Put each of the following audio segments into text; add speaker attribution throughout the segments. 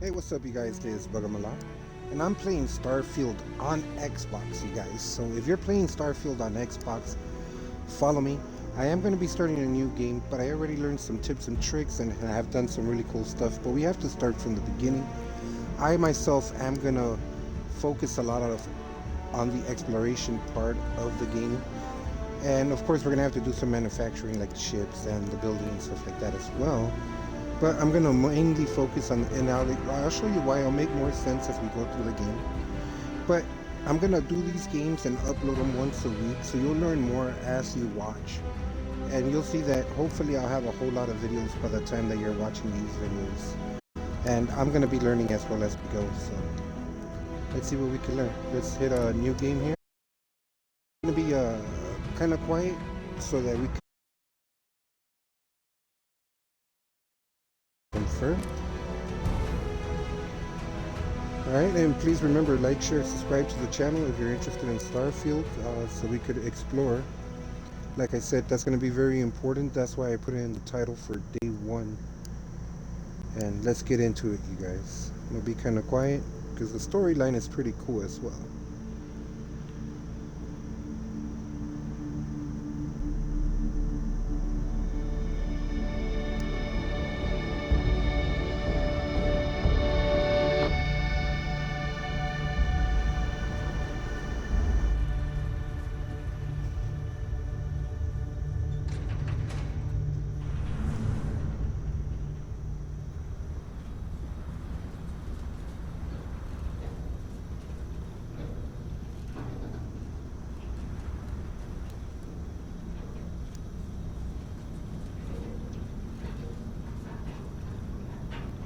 Speaker 1: Hey, what's up, you guys? This is bugemalot, and I'm playing Starfield on Xbox, you guys. So if you're playing Starfield on Xbox, follow me. I am going to be starting a new game, but I already learned some tips and tricks and have done some really cool stuff. But we have to start from the beginning. I myself am going to focus a lot on the exploration part of the game. And of course, we're going to have to do some manufacturing like ships and the building and stuff like that as well. But I'm going to mainly focus on, and I'll show you why it'll make more sense as we go through the game. But I'm going to do these games and upload them once a week, so you'll learn more as you watch. And you'll see that hopefully I'll have a whole lot of videos by the time that you're watching these videos. And I'm going to be learning as well as we go, so let's see what we can learn. Let's hit a new game here. It's going to be kind of quiet so that we can confirm. Alright, and please remember, like, share, subscribe to the channel if you're interested in Starfield, so we could explore. Like I said, that's going to be very important. That's why I put it in the title for day 1. And let's get into it, you guys. It'll be kind of quiet because the storyline is pretty cool as well.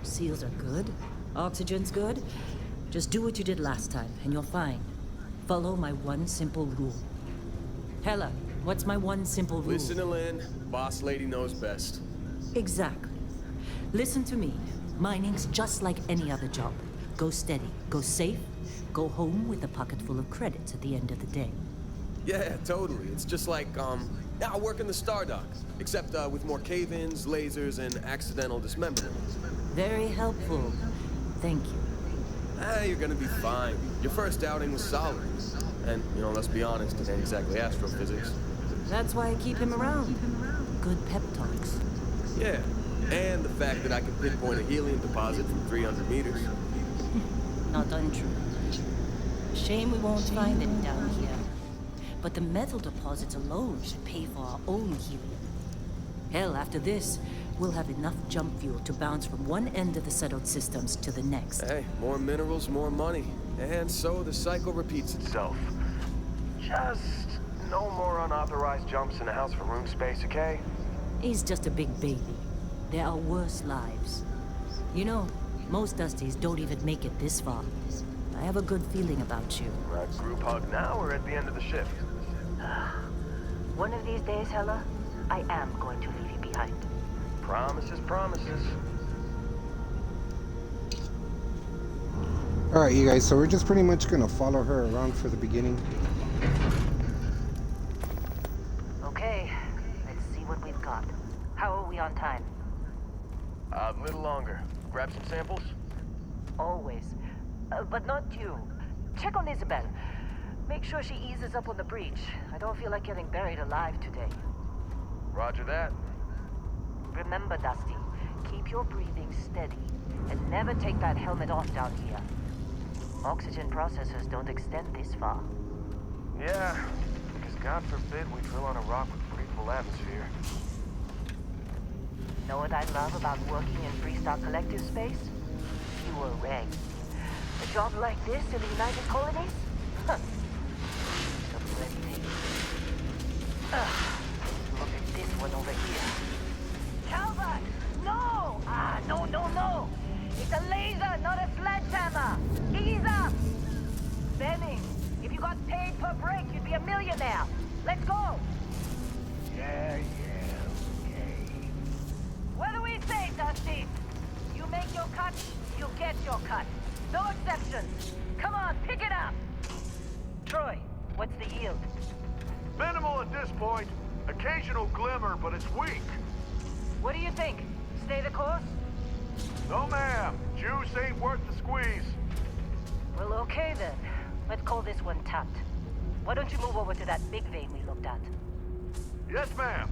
Speaker 2: Seals are good. Oxygen's good. Just do what you did last time, and you're fine. Follow my one simple rule. Hella, what's my one simple rule?
Speaker 3: Listen to Lynn. Boss lady knows best.
Speaker 2: Exactly. Listen to me. Mining's just like any other job. Go steady, go safe, go home with a pocket full of credits at the end of the day.
Speaker 3: Yeah, totally. It's just like, I work in the Star Dock, except with more cave-ins, lasers, and accidental dismemberment.
Speaker 2: Very helpful. Thank you.
Speaker 3: You're gonna be fine. Your first outing was solid. And, let's be honest, it ain't exactly astrophysics.
Speaker 2: That's why I keep him around. Good pep talks.
Speaker 3: Yeah, and the fact that I can pinpoint a helium deposit from 300 meters.
Speaker 2: Not untrue. Shame we won't find it down here. But the metal deposits alone should pay for our own helium. Hell, after this, we'll have enough jump fuel to bounce from one end of the settled systems to the next.
Speaker 3: Hey, more minerals, more money. And so the cycle repeats itself. Just no more unauthorized jumps in the house for room space, okay?
Speaker 2: He's just a big baby. There are worse lives. You know, most Dusties don't even make it this far. I have a good feeling about you.
Speaker 3: Group hug now or at the end of the shift?
Speaker 2: One of these days, Hella, I am going to leave you behind.
Speaker 3: Promises, promises.
Speaker 1: Alright, you guys, so we're just pretty much going to follow her around for the beginning.
Speaker 2: Okay, let's see what we've got. How are we on time?
Speaker 3: A little longer. Grab some samples?
Speaker 2: Always. But not you. Check on Isabel. Make sure she eases up on the breach. I don't feel like getting buried alive today.
Speaker 3: Roger that.
Speaker 2: Remember, Dusty, keep your breathing steady and never take that helmet off down here. Oxygen processors don't extend this far.
Speaker 3: Yeah, because God forbid we drill on a rock with breathable atmosphere.
Speaker 2: Know what I love about working in Freestock Collective space? Fewer regs. A job like this in the United Colonies? Huh. Some red tape. Look at this one over here. Calvert! No! No! It's a laser, not a sledgehammer! Ease up! Benning, if you got paid per break, you'd be a millionaire. Let's go!
Speaker 4: Yeah, okay.
Speaker 2: What do we say, Dusty? You make your cut, you get your cut. No exceptions. Come on, pick it up! Troy, what's the yield?
Speaker 4: Minimal at this point. Occasional glimmer, but it's weak.
Speaker 2: What do you think? Stay the course?
Speaker 4: No, ma'am. Juice ain't worth the squeeze.
Speaker 2: Well, okay then. Let's call this one tapped. Why don't you move over to that big vein we looked at?
Speaker 4: Yes, ma'am.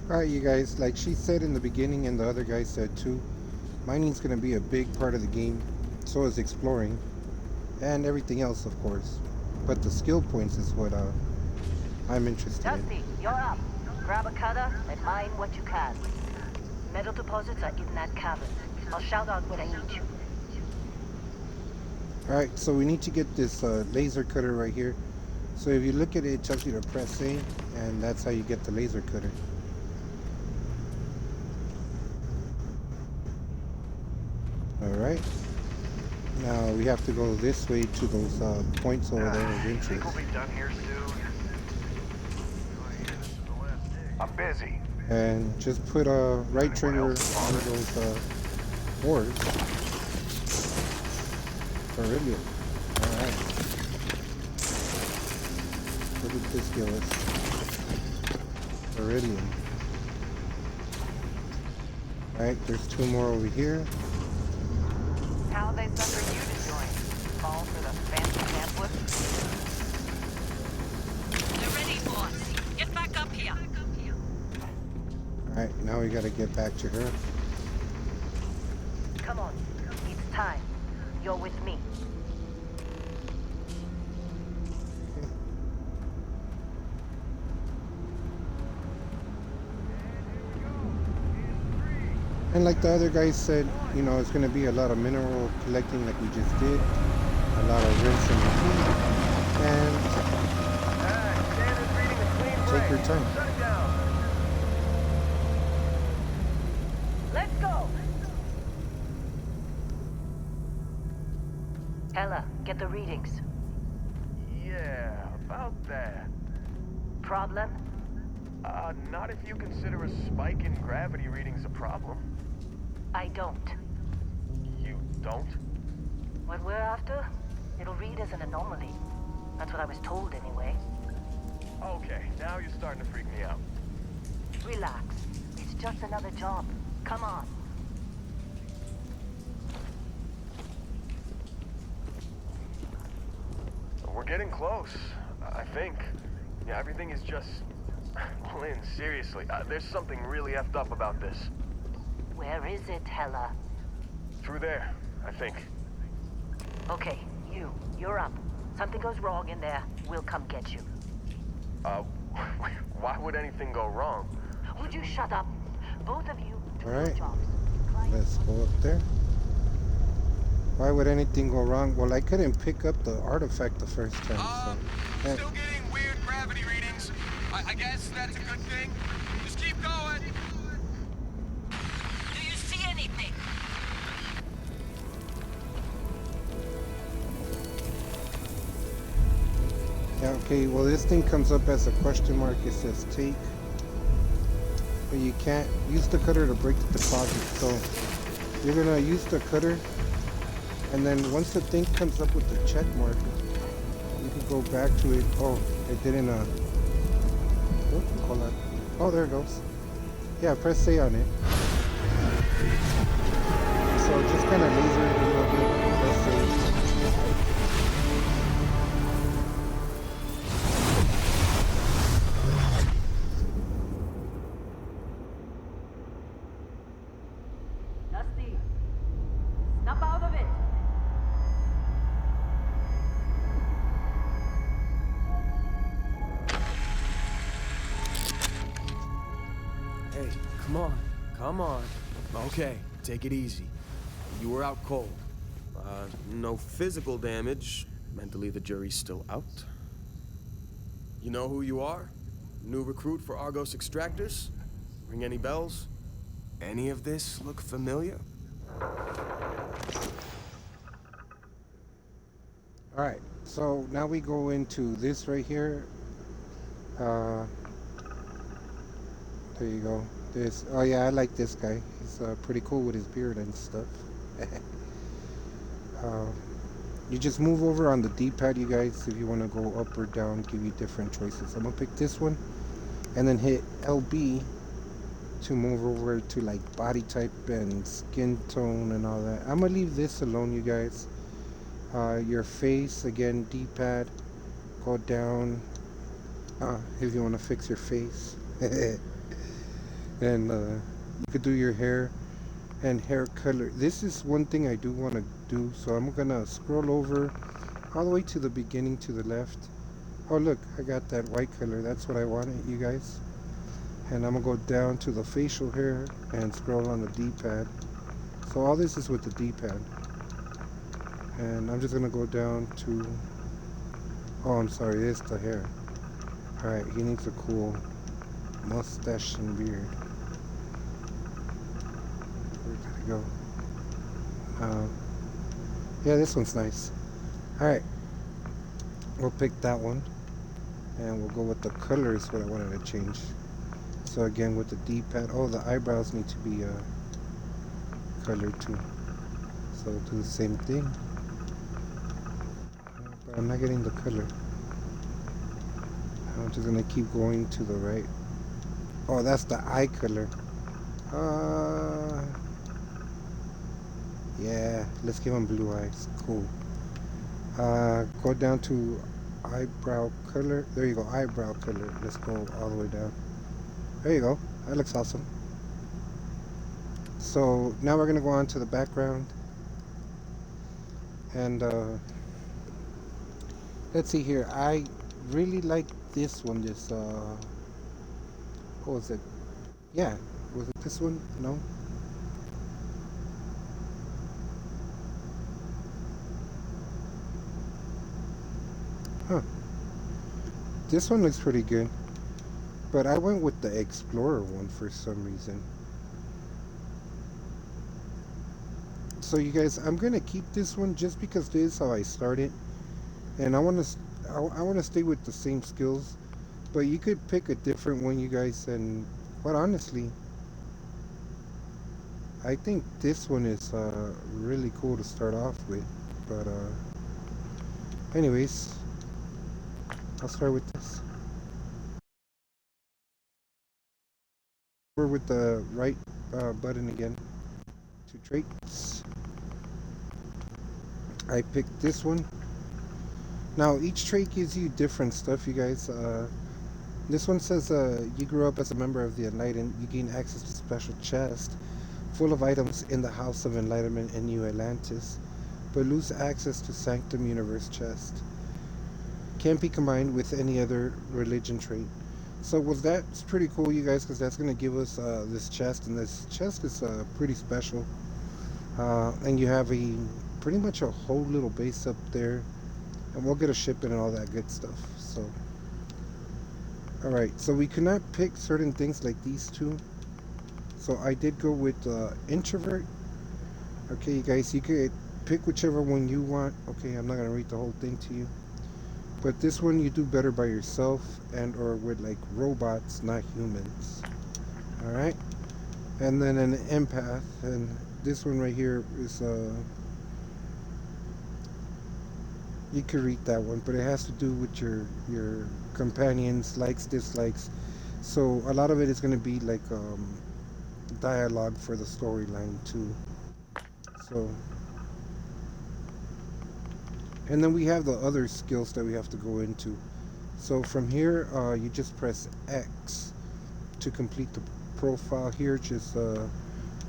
Speaker 1: Alright, you guys, like she said in the beginning and the other guy said too, mining's going to be a big part of the game. So is exploring. And everything else, of course. But the skill points is what I'm interested in.
Speaker 2: Dusty, you're up. Grab a cutter and mine what you can. Metal deposits are in that cavern. I'll shout out when I need you.
Speaker 1: Alright, so we need to get this laser cutter right here. So if you look at it, it tells you to press A, and that's how you get the laser cutter. Alright. Now we have to go this way to those points over there of
Speaker 4: Think
Speaker 1: interest.
Speaker 4: we'll be done here soon. I'm busy.
Speaker 1: And just put a right trigger on those orbs. Beryllium. Alright. Look at this, Gillis. Beryllium. Alright, there's two more over here.
Speaker 2: How they suffer you to join? Fall for the fancy pamphlet? They're ready, boss. Get back up here.
Speaker 1: Alright, now we gotta get back to her.
Speaker 2: Come on. It's time. You're with me.
Speaker 1: And like the other guys said, you know, it's gonna be a lot of mineral collecting like we just did. A lot of rinse and repeat. And take your time.
Speaker 4: Shut it down.
Speaker 2: Let's go! Ella, get the readings.
Speaker 4: Yeah, about that.
Speaker 2: Problem?
Speaker 4: Not if you consider a spike in gravity readings a problem.
Speaker 2: I don't.
Speaker 4: You don't?
Speaker 2: What we're after, it'll read as an anomaly. That's what I was told anyway.
Speaker 4: Okay, now you're starting to freak me out.
Speaker 2: Relax. It's just another job. Come on.
Speaker 4: We're getting close, I think. Yeah, everything is just... Lynn, seriously, there's something really effed up about this.
Speaker 2: Where is it, Hella?
Speaker 4: Through there, I think.
Speaker 2: Okay, you're up. Something goes wrong in there, we'll come get you.
Speaker 4: Why would anything go wrong?
Speaker 2: Would you shut up? Both of you, do
Speaker 1: All
Speaker 2: your
Speaker 1: right.
Speaker 2: jobs.
Speaker 1: Let's go up there. Why would anything go wrong? Well, I couldn't pick up the artifact the first time, so...
Speaker 3: Still getting weird gravity readings. I guess that's a good thing. Just keep going.
Speaker 2: Do you see anything?
Speaker 1: Yeah, okay, well this thing comes up as a question mark. It says take. But you can't use the cutter to break the deposit. So you're gonna use the cutter, and then once the thing comes up with the check mark, you can go back to it. Oh, it didn't what do you call that? Oh, there it goes. Yeah, press A on it. So just kind of laser it a little bit. Press A.
Speaker 2: Dusty, snap out of it.
Speaker 3: Hey, come on. Come on. Okay, take it easy. You were out cold. No physical damage. Mentally, the jury's still out. You know who you are? New recruit for Argos Extractors? Ring any bells? Any of this look familiar?
Speaker 1: Alright, so now we go into this right here. There you go. This. Oh yeah, I like this guy. He's pretty cool with his beard and stuff. You just move over on the D-pad, you guys, if you want to go up or down, give you different choices. I'm gonna pick this one, and then hit LB to move over to like body type and skin tone and all that. I'm gonna leave this alone, you guys. Your face, again, D-pad, go down if you want to fix your face. And you could do your hair and hair color. This is one thing I do want to do, so I'm gonna scroll over all the way to the beginning to the left. Oh look, I got that white color. That's what I wanted, you guys. And I'm gonna go down to the facial hair and scroll on the D-pad. So all this is with the D-pad. And I'm just gonna go down to, oh I'm sorry, it's the hair. Alright, he needs a cool mustache and beard. Where did it go? Yeah, this one's nice. Alright, we'll pick that one. And we'll go with the color is what I wanted to change. So again with the D-pad, oh the eyebrows need to be colored too. So do the same thing. But I'm not getting the color. I'm just gonna keep going to the right. Oh, that's the eye color. Yeah, let's give him blue eyes. Cool. Go down to eyebrow color. There you go, eyebrow color. Let's go all the way down. There you go. That looks awesome. So now we're gonna go on to the background. And let's see here. I really like this one. This what was it? Yeah, was it this one? No. Huh. This one looks pretty good. But I went with the Explorer one for some reason. So you guys, I'm gonna keep this one just because this is how I started, and I want to stay with the same skills. But you could pick a different one, you guys. And quite honestly, I think this one is really cool to start off with. But anyways, I'll start with this. Over with the right button again to traits. I picked this one. Now each trait gives you different stuff, you guys. This one says you grew up as a member of the Enlightened. You gain access to a special chest full of items in the House of Enlightenment in New Atlantis, but lose access to Sanctum Universe chest. Can't be combined with any other religion trait. So that's pretty cool, you guys, because that's going to give us this chest, and this chest is pretty special. And you have pretty much a whole little base up there, and we'll get a shipment and all that good stuff. So, alright, so we could not pick certain things like these two. So I did go with introvert. Okay, you guys, you could pick whichever one you want. Okay, I'm not going to read the whole thing to you. But this one you do better by yourself and or with like robots, not humans. Alright? And then an empath, and this one right here is you could read that one, but it has to do with your companions, likes, dislikes. So a lot of it is going to be like dialogue for the storyline too. So, and then we have the other skills that we have to go into. So from here, you just press X to complete the profile. Here, just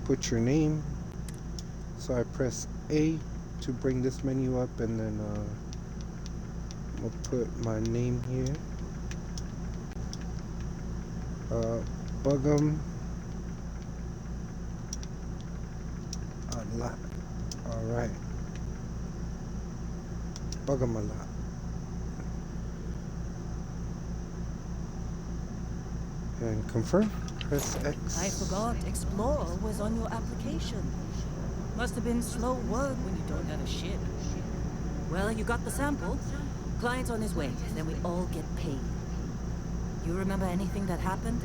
Speaker 1: put your name. So I press A to bring this menu up, and then I'll put my name here. Bug'em a lot. All right. Bugemalot. And confirm. Press X.
Speaker 2: I forgot Explorer was on your application. Must have been slow work when you don't have a ship. Well, you got the sample. Client's on his way, then we all get paid. You remember anything that happened?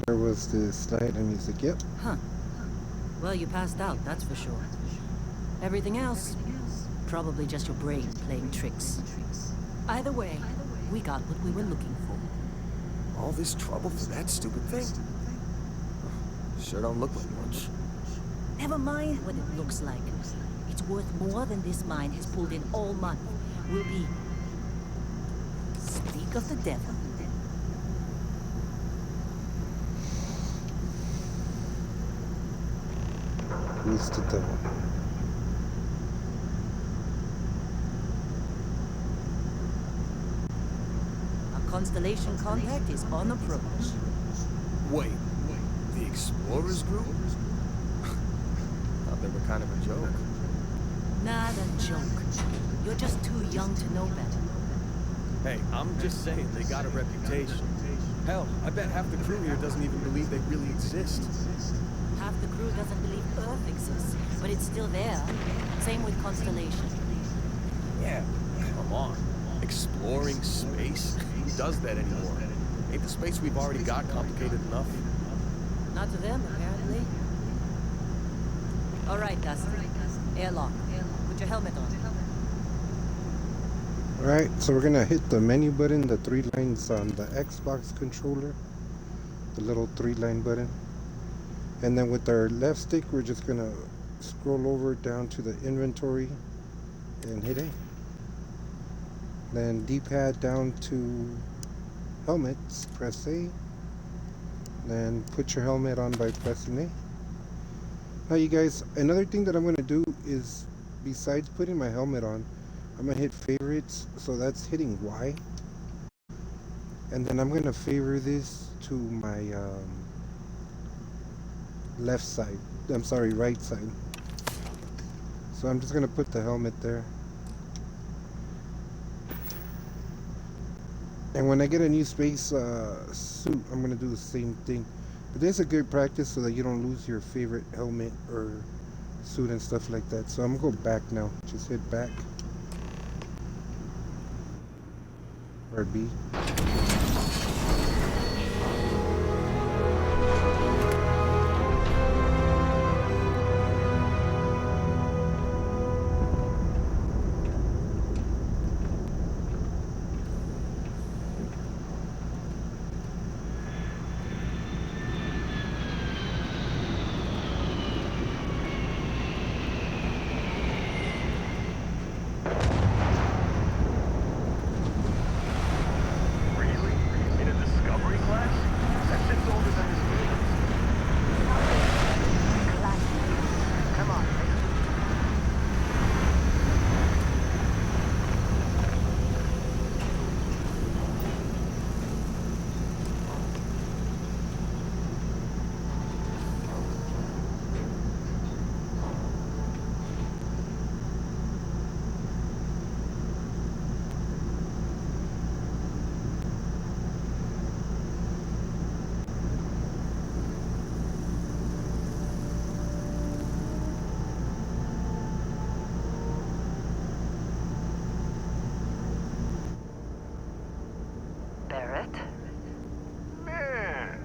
Speaker 1: There was the slide and music, yep.
Speaker 2: Huh. Well, you passed out, that's for sure. Everything else, probably just your brain playing tricks. Either way, we got what we were looking for.
Speaker 3: All this trouble for that stupid thing? Sure don't look like much.
Speaker 2: Never mind what it looks like. It's worth more than this mine has pulled in all month. Will be... Speak of the devil.
Speaker 1: Who's the devil?
Speaker 2: Our constellation contact is on approach.
Speaker 3: Wait, the Explorers group? Thought they were kind of a joke.
Speaker 2: Not a joke. You're just too young to know better.
Speaker 3: Hey, I'm just saying they got a reputation. Hell, I bet half the crew here doesn't even believe they really exist.
Speaker 2: Half the crew doesn't believe Earth exists, but it's still there. Same with Constellation.
Speaker 3: Yeah, come on. Exploring space? Who does that anymore? Ain't the space we've already got complicated enough?
Speaker 2: Not to them, apparently. All right, Dusty. Airlock. Put your helmet on.
Speaker 1: Alright, so we're gonna hit the menu button, the 3 lines on the Xbox controller. The little 3-line button. And then with our left stick, we're just gonna scroll over down to the inventory and hit A. Then D-pad down to helmets, press A. Then put your helmet on by pressing A. Now you guys, another thing that I'm gonna do is, besides putting my helmet on, I'm gonna hit favorites, so that's hitting Y. And then I'm gonna favor this to my left side. I'm sorry, right side. So I'm just gonna put the helmet there. And when I get a new space suit, I'm gonna do the same thing. But this is a good practice so that you don't lose your favorite helmet or suit and stuff like that. So I'm gonna go back now. Just hit back. Or B.
Speaker 2: Barrett?
Speaker 4: Man,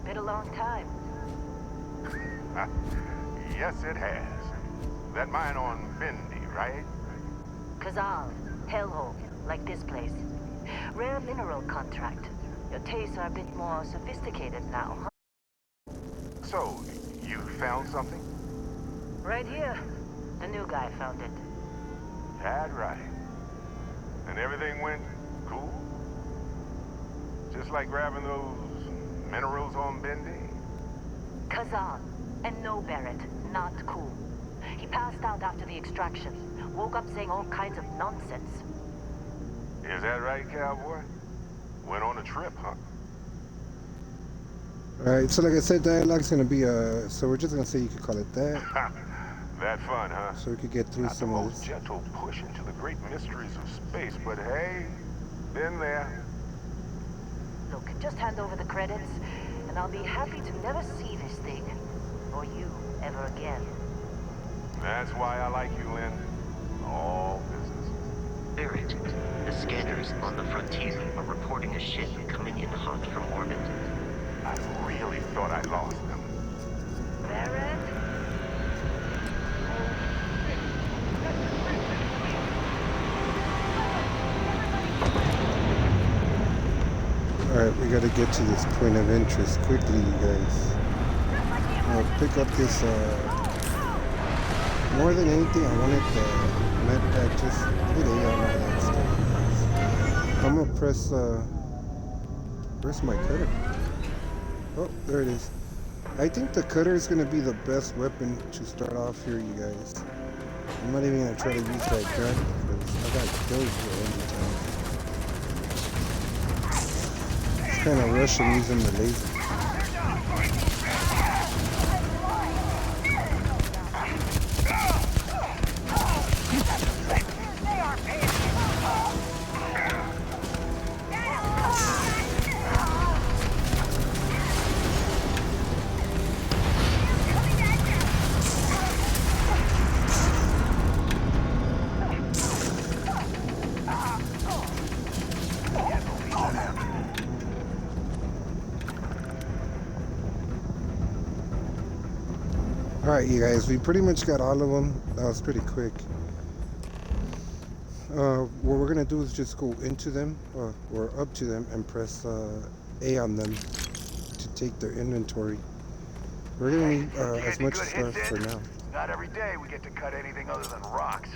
Speaker 2: Been a long time.
Speaker 5: Yes, it has. That mine on Bendy, right?
Speaker 2: Kazal, hellhole, like this place. Rare mineral contract. Your tastes are a bit more sophisticated now, huh?
Speaker 5: So, you found something?
Speaker 2: Right here. The new guy found it.
Speaker 5: That's right. And everything went cool? Just like grabbing those minerals on Bendy?
Speaker 2: Kazan. And no, Barrett. Not cool. He passed out after the extraction. Woke up saying all kinds of nonsense.
Speaker 5: Is that right, cowboy? Went on a trip, huh?
Speaker 1: Alright, so like I said, dialogue's gonna be so we're just gonna say you could call it that.
Speaker 5: That fun, huh?
Speaker 1: So we could get through
Speaker 5: Not the
Speaker 1: some of
Speaker 5: most
Speaker 1: this.
Speaker 5: gentle push into the great mysteries of space, but hey, been there.
Speaker 2: Look, just hand over the credits, and I'll be happy to never see this thing. Or you, ever again.
Speaker 5: That's why I like you, Lynn. All business.
Speaker 6: Barrett, the scanners on the frontier are reporting a ship coming in hot from orbit.
Speaker 5: I really thought I lost them.
Speaker 2: Barrett?
Speaker 1: Alright, we gotta get to this point of interest quickly, you guys. I'll pick up this, more than anything, I wanted the med pack, just hit A on all that stuff. I'm gonna press, where's my cutter? Oh, there it is. I think the cutter is gonna be the best weapon to start off here, you guys. I'm not even gonna try to use that gun, because I got killed here every time. It's kinda rushing using the laser. Alright, you guys, we pretty much got all of them. That was pretty quick. What we're going to do is just go into them, or up to them, and press A on them to take their inventory. We're going to need as much stuff for now.
Speaker 5: Not every day we get to cut anything other than rocks.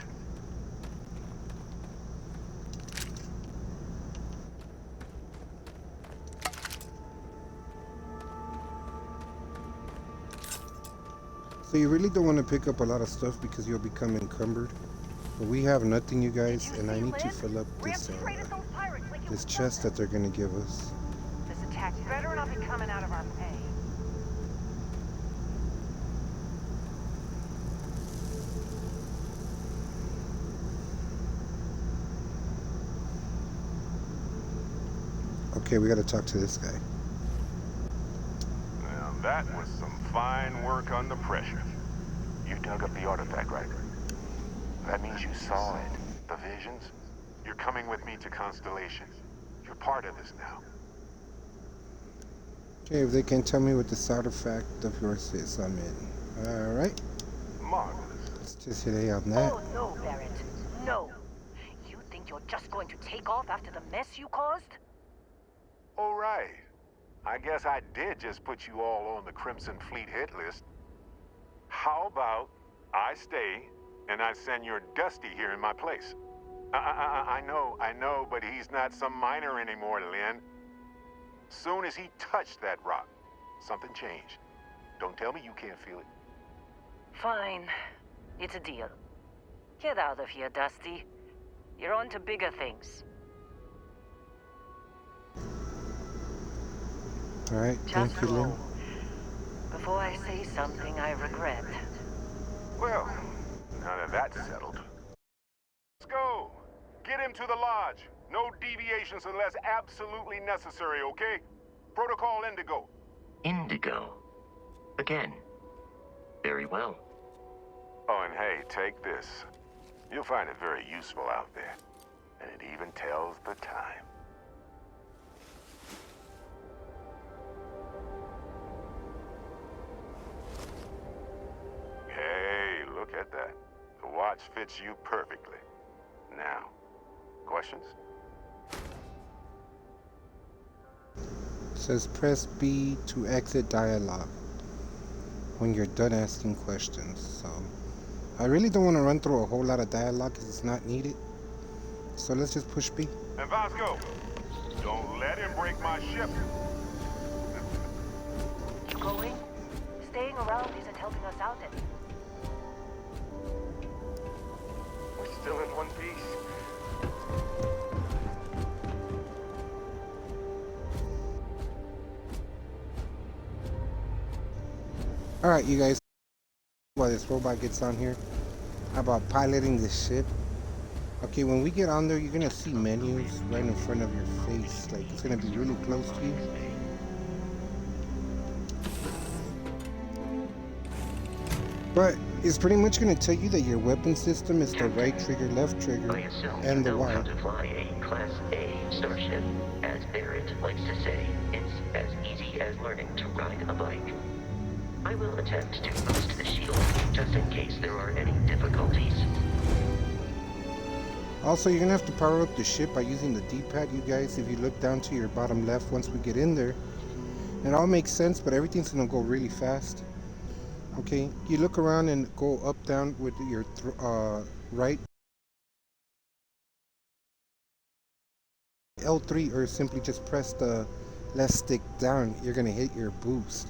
Speaker 1: So you really don't want to pick up a lot of stuff because you'll become encumbered. But we have nothing, you guys, and I need to fill up this chest that they're going to give us.
Speaker 7: This attack better not be coming out of our pay.
Speaker 1: Okay, we got to talk to this guy.
Speaker 5: Now that was some fine work under pressure. You dug up the artifact, right? That means you saw it. The visions? You're coming with me to Constellation. You're part of this now.
Speaker 1: Okay, if they can tell me what this artifact of yours is, I'm in. Alright.
Speaker 5: Marvelous.
Speaker 1: Let's just hit A on that.
Speaker 7: Oh, no, Barrett. No. You think you're just going to take off after the mess you caused?
Speaker 5: All right. I guess I did just put you all on the Crimson Fleet hit list. How about I stay and I send your Dusty here in my place? I know, but he's not some miner anymore, Lynn. Soon as he touched that rock, something changed. Don't tell me you can't feel it.
Speaker 7: Fine. It's a deal. Get out of here, Dusty. You're on to bigger things.
Speaker 1: Alright, thank
Speaker 7: Just
Speaker 1: you,
Speaker 7: go.
Speaker 1: Lynn.
Speaker 7: Before I say something I regret.
Speaker 5: Well, now that that's settled. Let's go. Get him to the lodge. No deviations unless absolutely necessary, okay? Protocol Indigo.
Speaker 6: Indigo. Again. Very well.
Speaker 5: Oh, and hey, take this. You'll find it very useful out there. And it even tells the time. Hey, look at that. The watch fits you perfectly. Now, questions?
Speaker 1: It says press B to exit dialogue when you're done asking questions. So I really don't want to run through a whole lot of dialogue because it's not needed. So let's just push B.
Speaker 5: And Vasco, don't let him break my ship.
Speaker 7: Going? Staying around isn't helping us out any.
Speaker 4: We're still in one piece.
Speaker 1: Alright, you guys, while this robot gets on here, how about piloting this ship? Okay, when we get on there, you're gonna see menus right in front of your face. Like, it's gonna be really close to you. But it's pretty much gonna tell you that your weapon system is the right trigger, left trigger,
Speaker 6: I assume
Speaker 1: and
Speaker 6: you
Speaker 1: the
Speaker 6: know how
Speaker 1: Y.
Speaker 6: to fly a Class A starship. As Barrett likes to say, it's as easy as learning to ride a bike. I will attempt to boost the shield, just in case there are any difficulties.
Speaker 1: Also, you're gonna have to power up the ship by using the D-pad, you guys. If you look down to your bottom left, once we get in there, it all makes sense, but everything's gonna go really fast. Okay, you look around and go up, down with your right L3, or simply just press the left stick down. You're gonna hit your boost.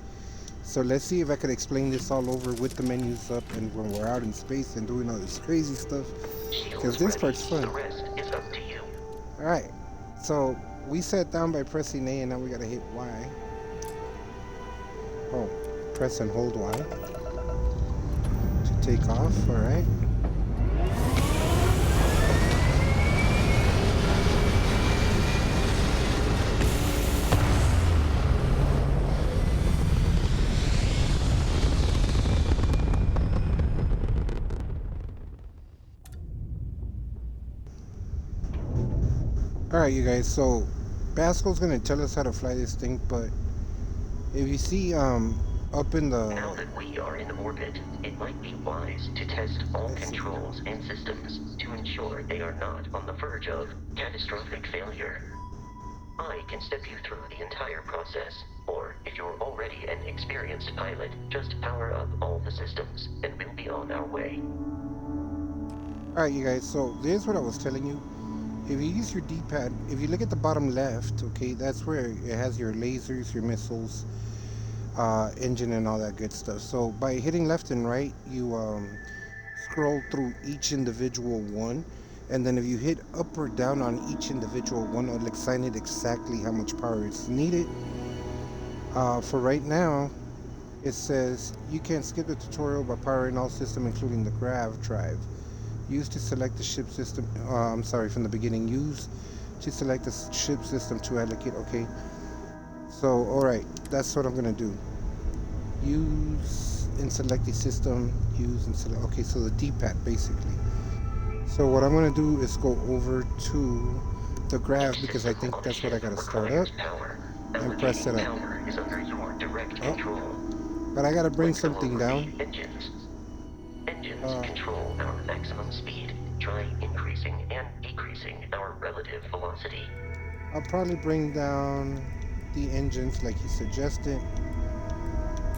Speaker 1: So let's see if I could explain this all over with the menus up and when we're out in space and doing all this crazy stuff, because this part's fun.
Speaker 6: The rest is up to you.
Speaker 1: Alright, so we sat down by pressing A, and now we gotta hit Y. Oh, press and hold Y to take off. Alright. Alright, you guys, so Basco's gonna tell us how to fly this thing, but if you see up in the...
Speaker 6: Now that we are in orbit, it might be wise to test all controls and systems to ensure they are not on the verge of catastrophic failure. I can step you through the entire process, or if you're already an experienced pilot, just power up all the systems and we'll be on our way.
Speaker 1: Alright, you guys, so here's what I was telling you. If you use your D-pad, if you look at the bottom left, okay, that's where it has your lasers, your missiles, engine, and all that good stuff. So by hitting left and right, you scroll through each individual one, and then if you hit up or down on each individual one, it'll assign it exactly how much power it's needed. For right now, it says you can skip the tutorial by powering all systems, including the grav drive. Use to select the ship system, from the beginning. Use to select the ship system to allocate. Okay, so alright, that's what I'm gonna do. Use and select the system, use and select. Okay, so the D-pad basically. So what I'm gonna do is go over to the grav, because I think that's what I gotta start up and press it up. But I gotta bring something down.
Speaker 6: Engines control our maximum speed. Try increasing and decreasing our relative velocity.
Speaker 1: I'll probably bring down the engines like he suggested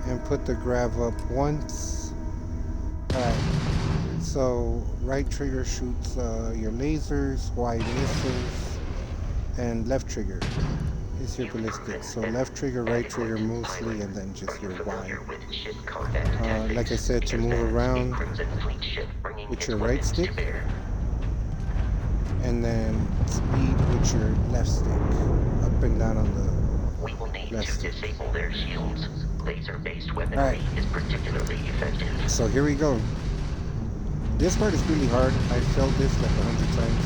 Speaker 1: and put the grav up once. Alright, so right trigger shoots your lasers, Y missiles, and left trigger is your ballistic. So left trigger, right trigger mostly, and then just your Y. Like I said, to move around with your right stick, and then speed with your left stick, up and down on the left stick.
Speaker 6: Disable their shields. Laser-based weaponry is particularly effective.
Speaker 1: So here we go. This part is really hard. I failed this like 100 times.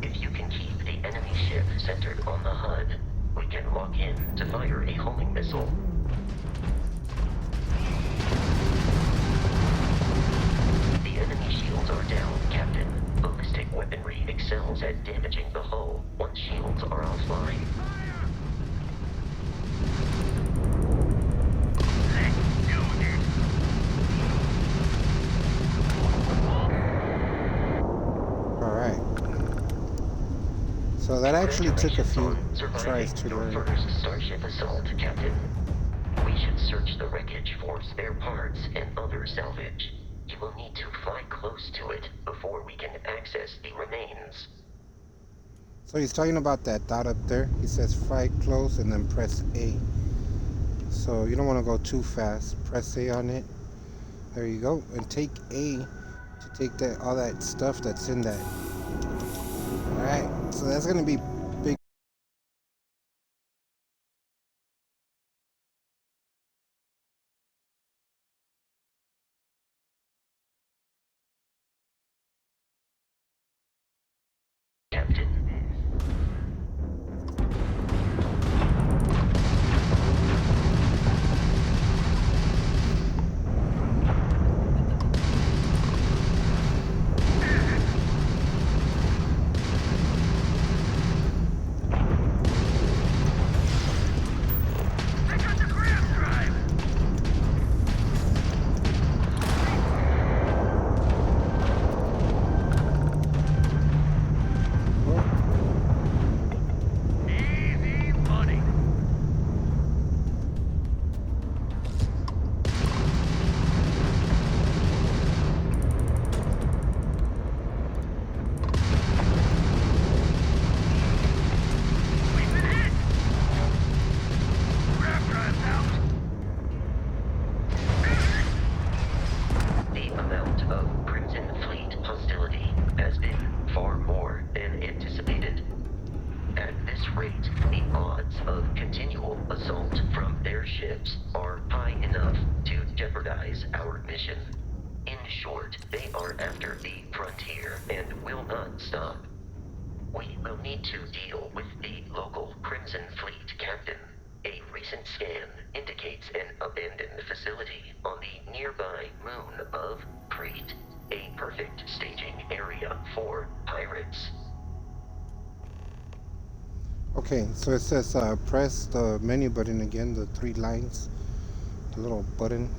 Speaker 6: If you can keep the enemy ship centered on the HUD, we can lock in to fire a homing missile. The enemy shields are down, Captain. Ballistic weaponry excels at damaging the hull once shields are offline.
Speaker 1: So that actually took a few tries to learn.
Speaker 6: First Starship assault, Captain. We should search the wreckage for spare parts and other salvage. You will need to fly close to it before we can access the remains.
Speaker 1: So he's talking about that dot up there. He says fly close and then press A. So you don't want to go too fast. Press A on it. There you go. And take A to take that all that stuff that's in that. Alright, so that's going to be big.
Speaker 6: Captain. jeopardize our mission. In short, they are after the frontier and will not stop. We will need to deal with the local Crimson Fleet captain. A recent scan indicates an abandoned facility on the nearby moon of Crete, a perfect staging area for pirates.
Speaker 1: Okay, so it says press the menu button again, the 3 lines, the little button,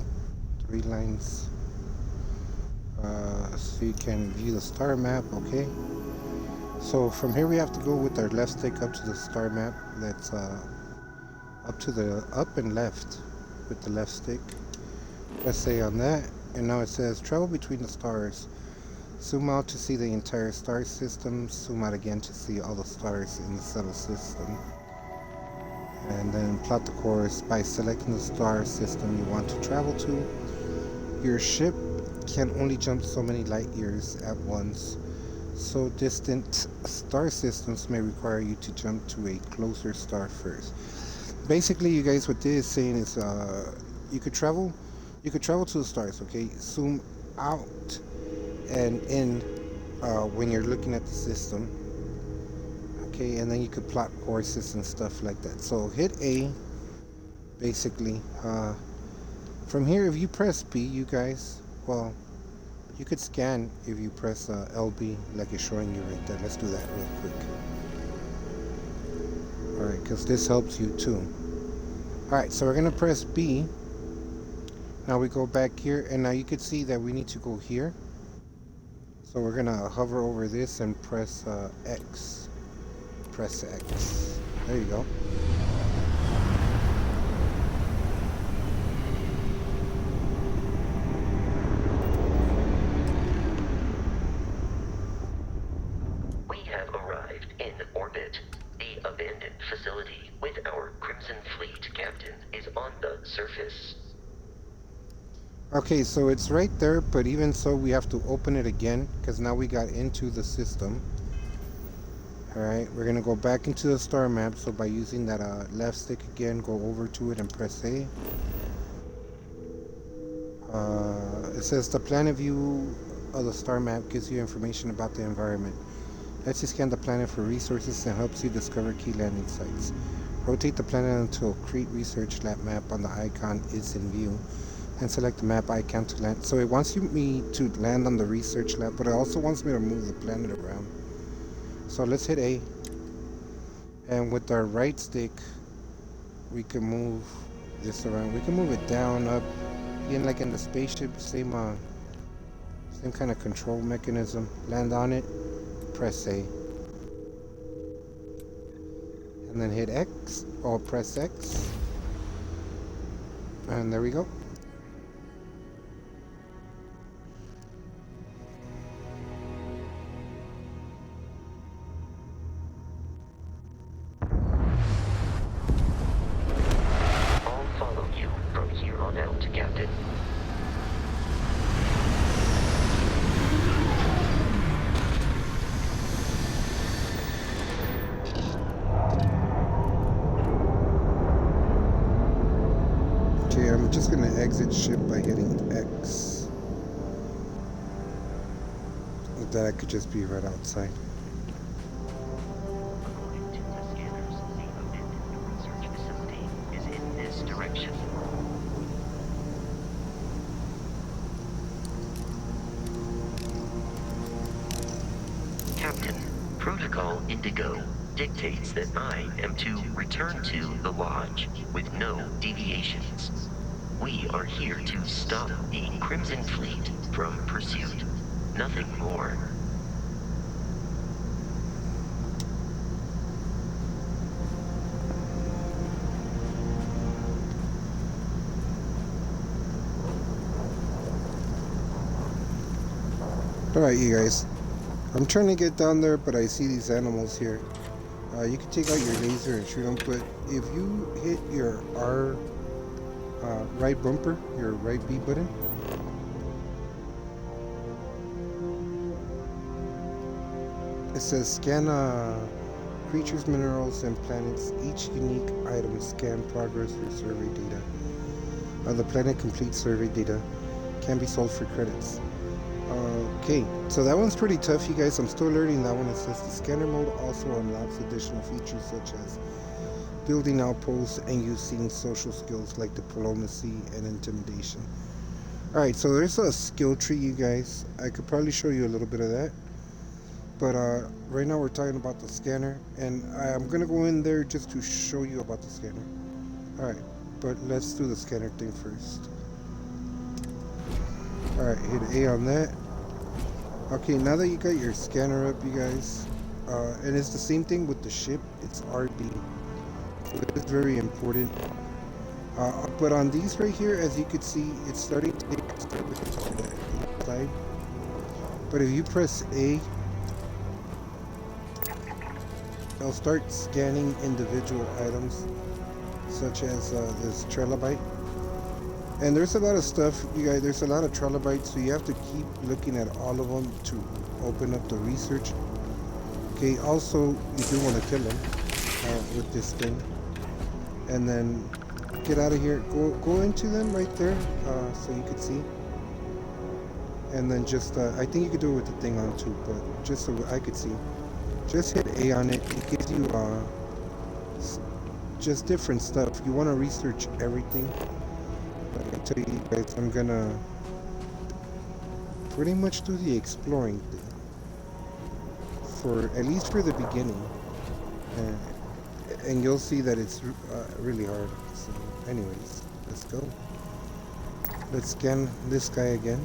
Speaker 1: 3 lines, so you can view the star map. Okay, so from here we have to go with our left stick up to the star map. That's up and left with the left stick. Press A on that, and now it says travel between the stars. Zoom out to see the entire star system. Zoom out again to see all the stars in the solar system. And then plot the course by selecting the star system you want to travel to. Your ship can only jump so many light years at once, so distant star systems may require you to jump to a closer star first. Basically, you guys, what this is saying is you could travel to the stars. Okay, zoom out and in when you're looking at the system. Okay, and then you could plot courses and stuff like that. So hit A. Basically, from here, if you press B, you guys, well, you could scan if you press LB like it's showing you right there. Let's do that real quick. Alright, because this helps you too. Alright, so we're going to press B. Now we go back here, and now you can see that we need to go here. So we're going to hover over this and press X. Press X. There you go.
Speaker 6: We have arrived in orbit. The abandoned facility with our Crimson Fleet captain is on the surface.
Speaker 1: Okay, so it's right there, but even so, we have to open it again because now we got into the system. Alright, we're going to go back into the star map. So by using that left stick again, go over to it and press A. It says the planet view of the star map gives you information about the environment. Lets you scan the planet for resources and helps you discover key landing sites. Rotate the planet until Crete Research Lab map on the icon is in view, and select the map icon to land. So it wants me to land on the research lab, but it also wants me to move the planet around. So let's hit A, and with our right stick we can move this around. We can move it down, up, again like in the spaceship, same kind of control mechanism. Land on it, press A, and then hit X, or press X, and there we go. I'm just going to exit ship by hitting X. With that, I could just be right outside.
Speaker 6: According to the scanners, the abandoned research facility is in this direction. Captain, Protocol Indigo dictates that I am to return to the Lodge with no deviations. We are here to stop the Crimson Fleet from pursuit. Nothing more.
Speaker 1: Alright, you guys. I'm trying to get down there, but I see these animals here. You can take out your laser and shoot them, but if you hit your R right bumper, your right B button, it says scan creatures, minerals, and planets. Each unique item scan progress for survey data. The planet complete survey data can be sold for credits. Okay, so that one's pretty tough, you guys. I'm still learning that one. It says the scanner mode also unlocks additional features such as building outposts and using social skills like diplomacy and intimidation. Alright, so there's a skill tree, you guys. I could probably show you a little bit of that. But right now we're talking about the scanner, and I'm going to go in there just to show you about the scanner. Alright, but let's do the scanner thing first. Alright, hit A on that. Okay, now that you got your scanner up, you guys, and it's the same thing with the ship, it's RB. So it's very important. But on these right here, as you can see, it's starting to take a start with the side. But if you press A, it'll start scanning individual items, such as this trilobite. And there's a lot of stuff, you guys, there's a lot of trilobites, so you have to keep looking at all of them to open up the research. Okay, also, you do want to kill them with this thing. And then get out of here, go into them right there, so you could see. And then just, I think you could do it with the thing on too, but just so I could see. Just hit A on it, it gives you just different stuff. You want to research everything. But I tell you guys, I'm gonna pretty much do the exploring thing. For, at least for the beginning. And you'll see that it's really hard. So anyways, let's go. Let's scan this guy again.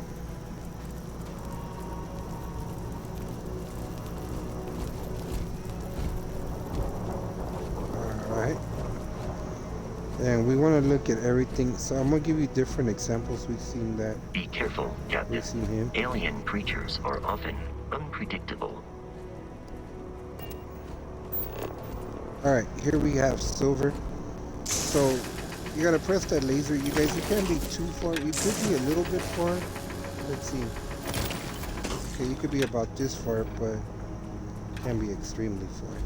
Speaker 1: Alright. And we want to look at everything. So I'm going to give you different examples. We've seen that.
Speaker 6: Be careful, Captain.
Speaker 1: We've seen him.
Speaker 6: Alien creatures are often unpredictable.
Speaker 1: Alright, here we have silver. So you gotta press that laser. You guys, you can't be too far. You could be a little bit far. Let's see. Okay, you could be about this far, but can't be extremely far.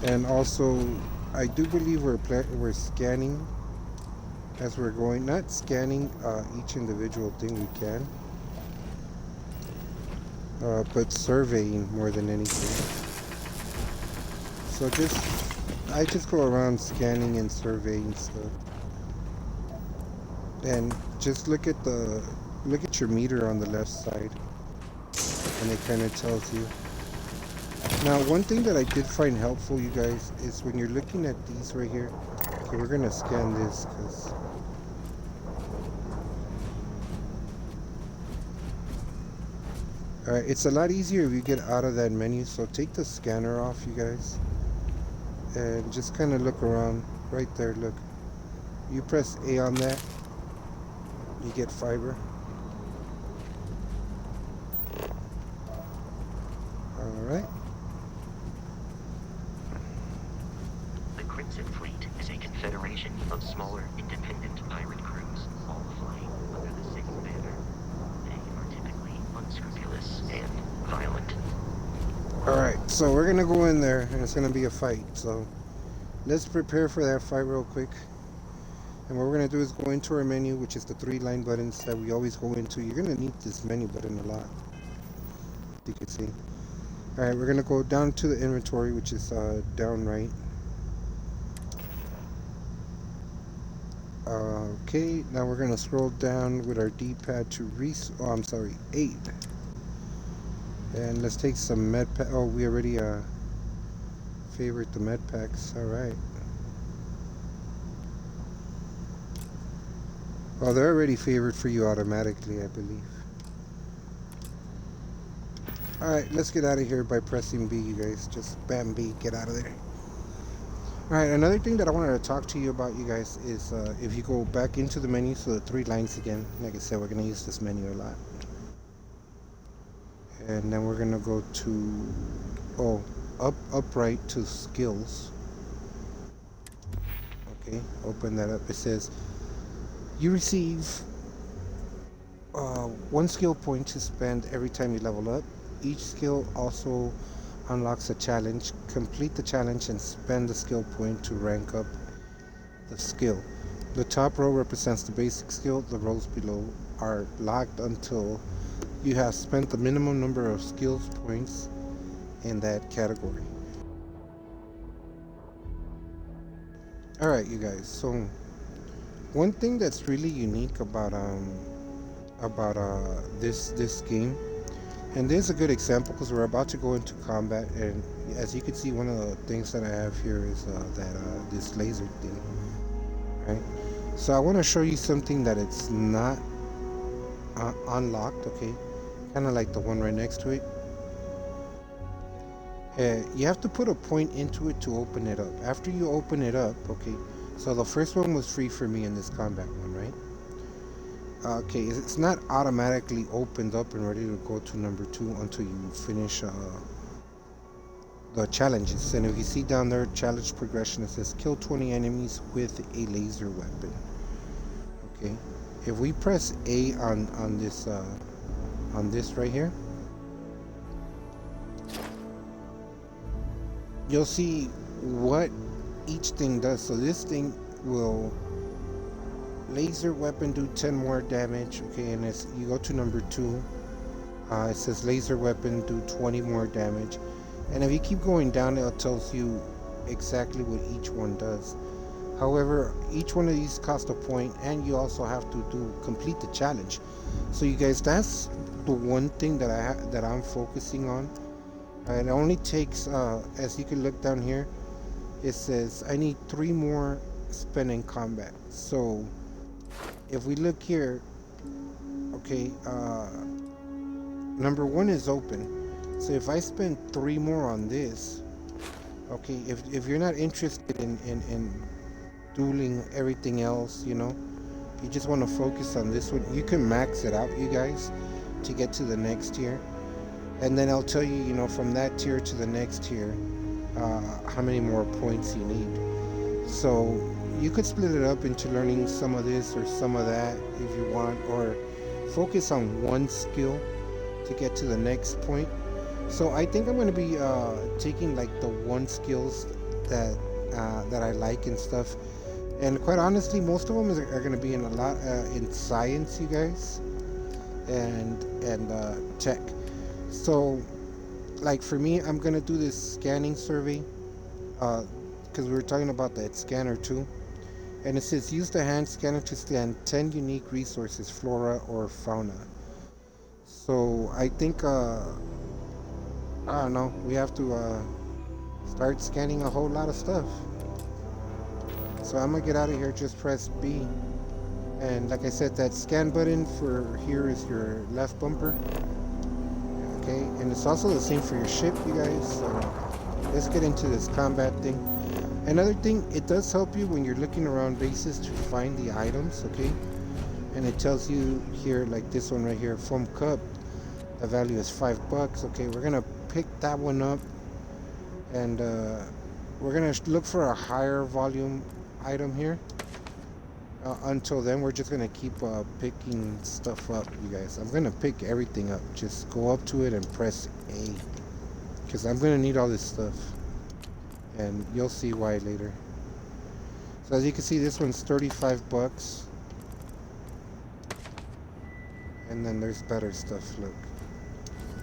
Speaker 1: And also, I do believe we're scanning as we're going. Not scanning each individual thing we can, but surveying more than anything. So I just go around scanning and surveying stuff. And just look at your meter on the left side, and it kind of tells you. Now, one thing that I did find helpful, you guys, is when you're looking at these right here. Okay, we're gonna scan this because alright, it's a lot easier if you get out of that menu. So take the scanner off, you guys, and just kind of look around. Right there, look. You press A on that, you get fiber. Alright.
Speaker 6: The Crimson Fleet is a confederation of smaller, independent pirate crews, all flying under the same banner. They are typically unscrupulous and violent.
Speaker 1: Alright, so we're gonna go in there and it's gonna be a fight. So let's prepare for that fight real quick. And what we're gonna do is go into our menu, which is the 3 line buttons that we always go into. You're gonna need this menu button a lot, you can see. Alright, we're gonna go down to the inventory, which is down right. Okay, now we're gonna scroll down with our D-pad to I'm 8. And let's take some med pack. Oh, we already favorite the med packs. Alright. Oh, they're already favored for you automatically, I believe. Alright, let's get out of here by pressing B, you guys. Just bam B, get out of there. Alright, another thing that I wanted to talk to you about, you guys, is if you go back into the menu, so the 3 lines again, like I said, we're going to use this menu a lot. And then we're going to go to, upright to skills. Okay, open that up. It says, you receive 1 skill point to spend every time you level up. Each skill also unlocks a challenge. Complete the challenge and spend the skill point to rank up the skill. The top row represents the basic skill. The rows below are locked until you have spent the minimum number of skills points in that category. Alright, you guys, so one thing that's really unique about this game, and there's a good example because we're about to go into combat, and as you can see, one of the things that I have here is this laser thing, right? So I want to show you something that it's not unlocked, okay? Kind of like the one right next to it. You have to put a point into it to open it up. After you open it up, okay, so the first one was free for me in this combat one, right? Okay, it's not automatically opened up and ready to go to number 2 until you finish the challenges. And if you see down there, challenge progression, it says kill 20 enemies with a laser weapon. Okay, if we press A on this right here, you'll see what each thing does. So this thing will laser weapon do 10 more damage, okay, and it's, you go to number 2, it says laser weapon do 20 more damage, and if you keep going down, it tells you exactly what each one does. However, each one of these costs a point, and you also have to complete the challenge. So you guys, that's the one thing that I'm focusing on. It only takes, as you can look down here, it says I need 3 more spent in combat. So if we look here, okay, number 1 is open. So if I spend 3 more on this, okay, if you're not interested in dueling everything else, you know, you just want to focus on this one, you can max it out, you guys, to get to the next tier. And then I'll tell you, you know, from that tier to the next tier, how many more points you need. So you could split it up into learning some of this or some of that if you want, or focus on one skill to get to the next point. So I think I'm going to be taking like the 1 skills that I like and stuff. And quite honestly, most of them are going to be in a lot in science, you guys, and tech. So, like for me, I'm gonna do this scanning survey, because we were talking about that scanner too, and it says use the hand scanner to scan 10 unique resources, flora or fauna. So I think I don't know, we have to start scanning a whole lot of stuff. So I'm gonna get out of here. Just press B, and like I said, that scan button for here is your left bumper. Okay, and it's also the same for your ship, you guys. So let's get into this combat thing. Another thing, it does help you when you're looking around bases to find the items, okay? And it tells you here, like this one right here, foam cup, the value is $5. Okay, we're gonna pick that one up, and we're gonna look for a higher volume item here. Until then, we're just gonna keep picking stuff up, you guys. I'm gonna pick everything up. Just go up to it and press A, because I'm gonna need all this stuff, and you'll see why later. So as you can see, this one's $35, and then there's better stuff. Look.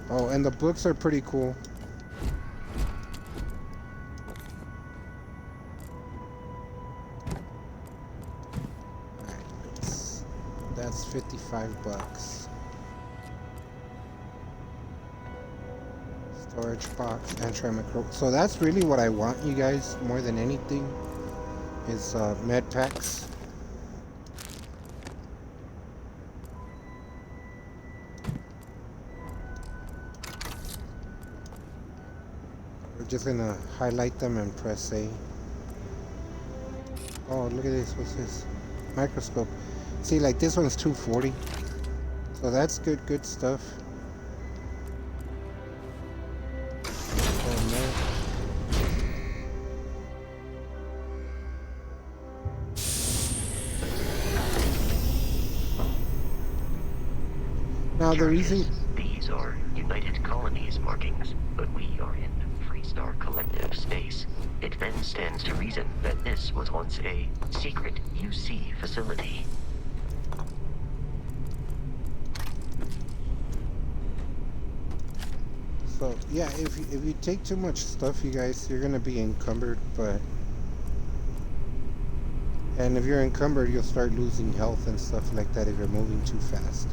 Speaker 1: Oh, and the books are pretty cool. That's $55. Storage box, antimicrobial. So that's really what I want, you guys, more than anything, is med packs. We're just gonna highlight them and press A. Oh, look at this. What's this? Microscope. See, like this one's 240. So that's good stuff. Going there. Now the reason...
Speaker 6: These are United Colonies markings, but we are in Freestar Collective space. It then stands to reason that this was once a secret UC facility.
Speaker 1: So yeah, if you take too much stuff, you guys, you're gonna be encumbered. And if you're encumbered, you'll start losing health and stuff like that if you're moving too fast.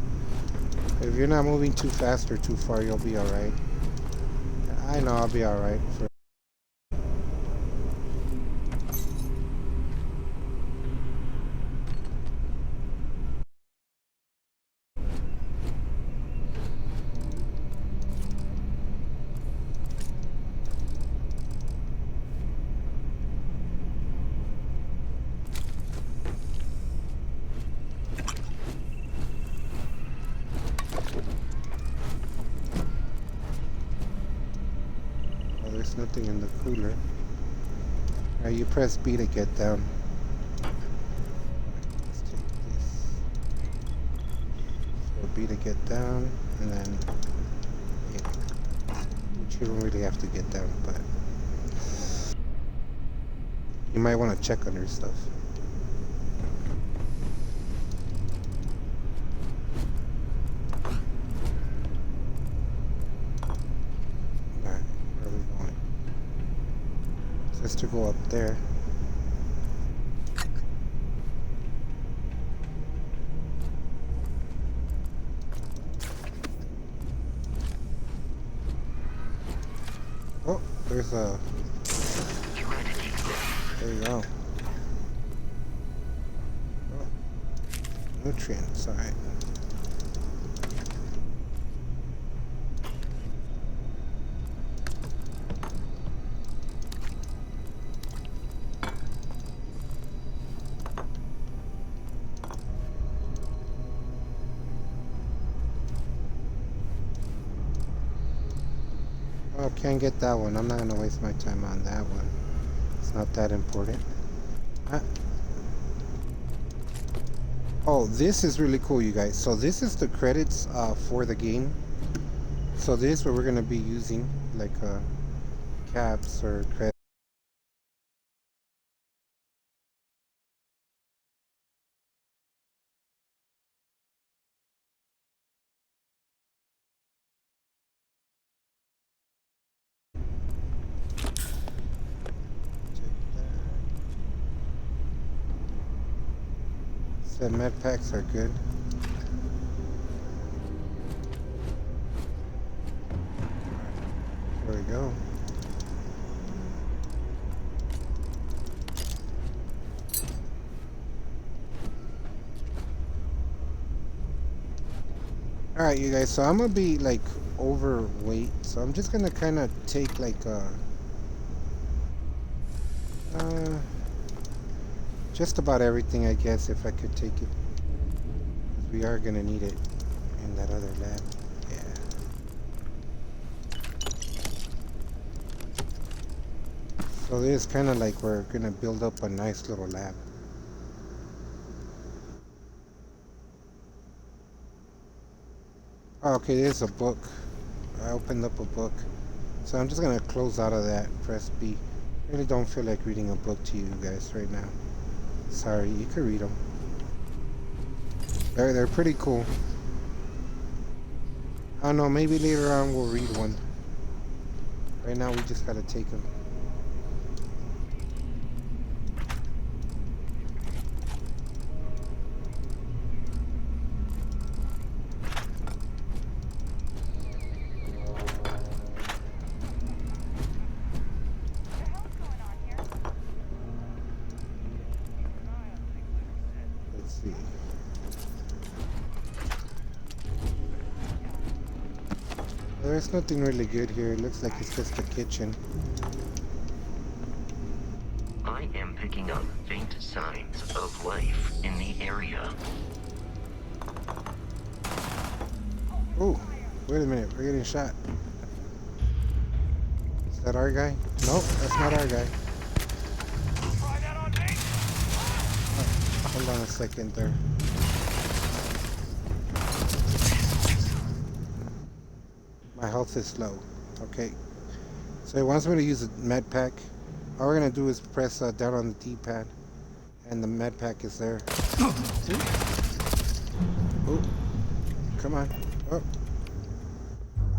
Speaker 1: If you're not moving too fast or too far, you'll be all right. I know I'll be all right. There's nothing in the cooler. Alright, you press B to get down. Let's take this. So B to get down, and then A. Which you don't really have to get down, but you might want to check under stuff. Just to go up there. Oh, there's a... There you go. Oh, nutrients, alright. Oh, can't get that one. I'm not gonna waste my time on that one. It's not that important. Oh, this is really cool, you guys. So this is the credits for the game. So this is what we're gonna be using, like caps or credits. The med packs are good. There we go. Alright, you guys, so I'm gonna be like overweight, so I'm just gonna kind of take like just about everything, I guess, if I could take it. We are gonna need it in that other lab. Yeah. So this is kind of like we're gonna build up a nice little lab. Oh, okay, there's a book. I opened up a book. So I'm just gonna close out of that, press B. Really don't feel like reading a book to you guys right now. Sorry, you can read them. They're pretty cool. I don't know, maybe later on we'll read one. Right now we just gotta take them. there's nothing really good here. It looks like it's just a kitchen.
Speaker 6: I am picking up faint signs of life in the area.
Speaker 1: Oh, wait a minute. We're getting shot. Is that our guy? Nope, that's not our guy. Oh, hold on a second there. My health is low. Okay. So it wants me to use a med pack. All we're gonna do is press down on the D-pad, and the med pack is there. Oh, come on. Oh.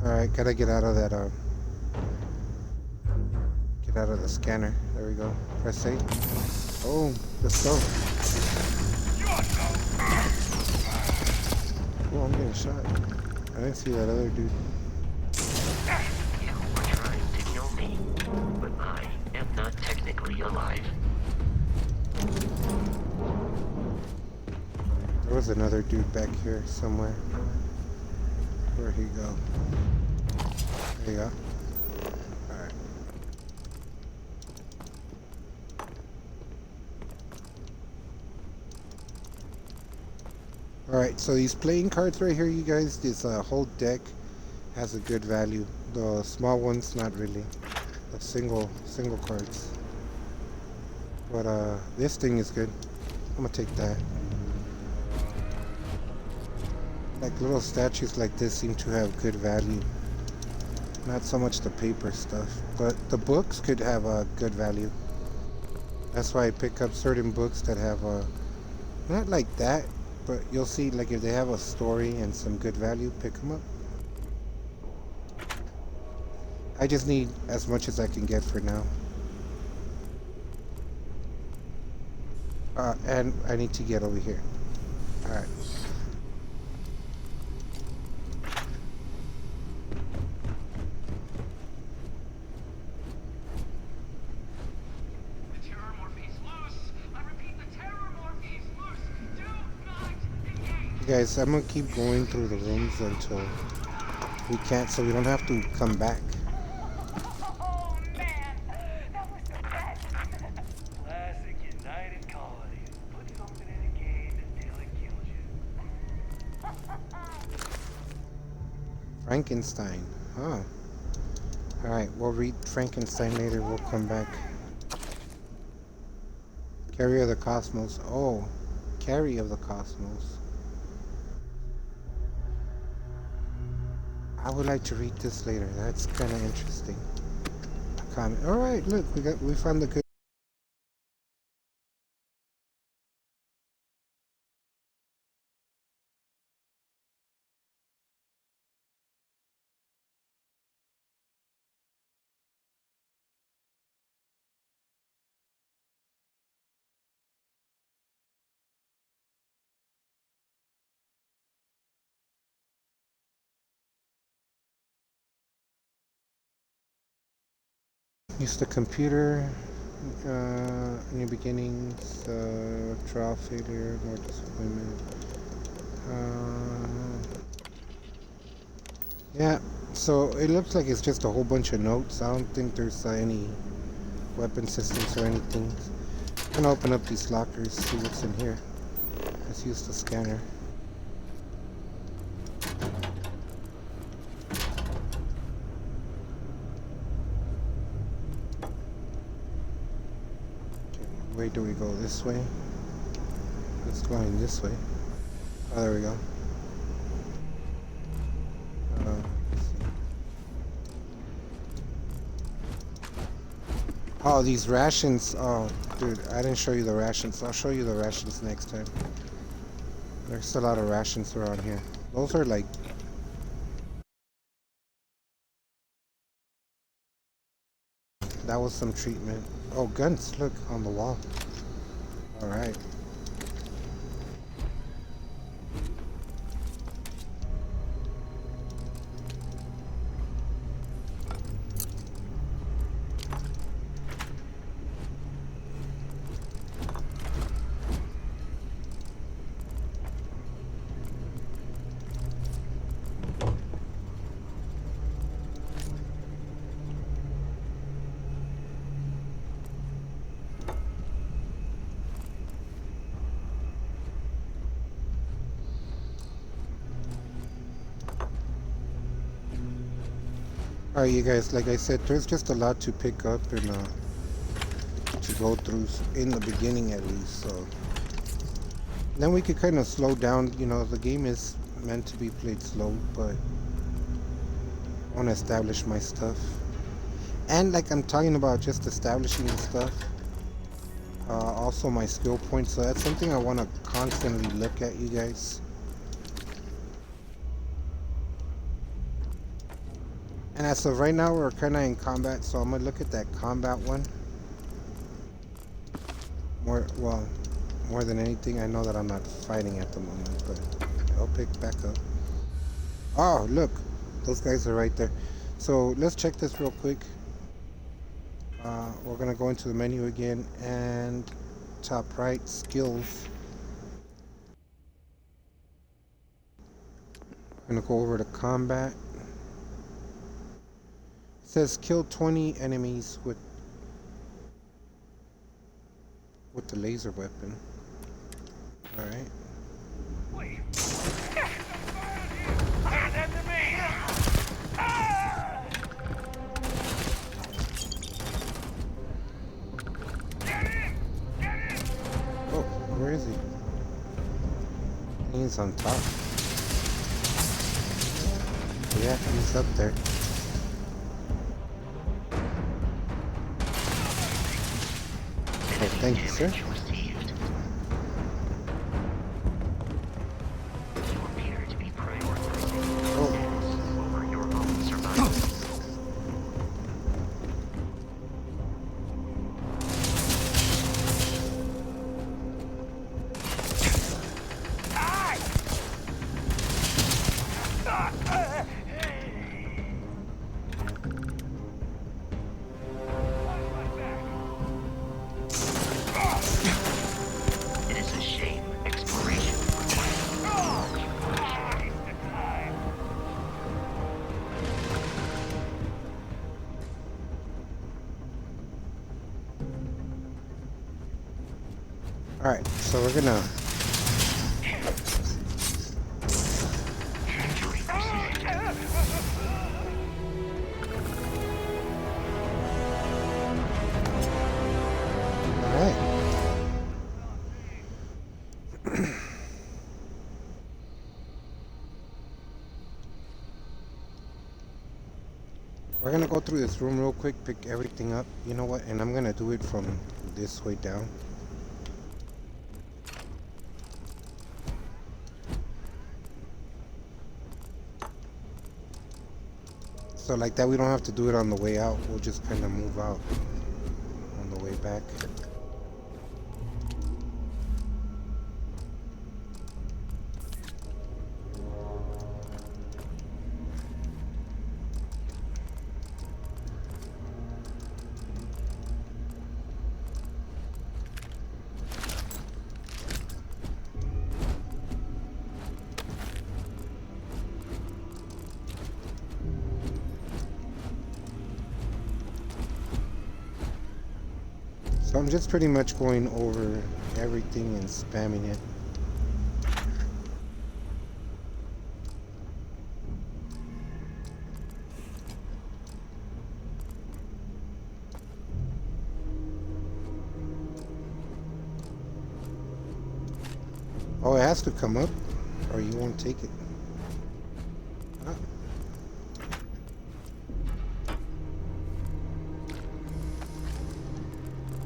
Speaker 1: All right, gotta get out of that. Get out of the scanner. There we go. Press A. Oh, let's go. Oh, I'm getting shot. I didn't see that other dude.
Speaker 6: You were trying to kill me, but I am not technically alive.
Speaker 1: There was another dude back here somewhere. Where'd he go? There you go. Alright. Alright, so these playing cards right here, you guys, this whole deck has a good value. The small ones, not really. The single cards. But this thing is good. I'm gonna take that. Like little statues like this seem to have good value. Not so much the paper stuff, but the books could have a good value. That's why I pick up certain books that have a, not like that, but you'll see like if they have a story and some good value, pick them up. I just need as much as I can get for now. And I need to get over here. Alright. Guys, I'm gonna keep going through the rooms until we can't, so we don't have to come back.
Speaker 8: Oh man, that was the best. Classic United Colonies. Put something in a game until it kills you.
Speaker 1: Frankenstein. Huh. Alright, we'll read Frankenstein later. We'll come back. Carrier of the Cosmos. Oh, Carry of the Cosmos. I would like to read this later. That's kind of interesting. A comment. All right, look, we found the good. Use the computer. New beginnings. Trial failure. More disappointment. Yeah. So it looks like it's just a whole bunch of notes. I don't think there's any weapon systems or anything. I'm gonna open up these lockers. See what's in here. Let's use the scanner. Where do we go? This way? Let's go in this way. Oh, there we go. Let's see. Oh, these rations. Oh, dude, I didn't show you the rations. I'll show you the rations next time. There's a lot of rations around here. Those are like... That was some treatment. Oh, guns, look, on the wall. Alright. Alright, you guys, like I said, there's just a lot to pick up and to go through in the beginning at least, so then we could kind of slow down. You know, the game is meant to be played slow, but I want to establish my stuff. And like I'm talking about just establishing the stuff, also my skill points, so that's something I want to constantly look at, you guys. And as of right now, we're kind of in combat, so I'm going to look at that combat one. More than anything, I know that I'm not fighting at the moment, but I'll pick back up. Oh, look, those guys are right there. So let's check this real quick. We're gonna go into the menu again and top right, skills. We're gonna go over to combat. It says kill 20 enemies with the laser weapon. All right.
Speaker 8: Wait. Hand that to me. Ah! Get in! Get in!
Speaker 1: Oh, where is he? He's on top. Yeah, he's up there. Oh, thank you, sir.
Speaker 6: Received. You appear to be prioritizing
Speaker 1: Oh.
Speaker 6: over your own survival. It is a shame exploration requires
Speaker 1: All right, so we're gonna.
Speaker 6: injury received.
Speaker 1: All right. We're gonna go through this room real quick, pick everything up. You know what? And I'm gonna do it from this way down. So like that, we don't have to do it on the way out. We'll just kind of move out on the way back. So I'm just pretty much going over everything and spamming it. Oh, it has to come up or you won't take it. Huh?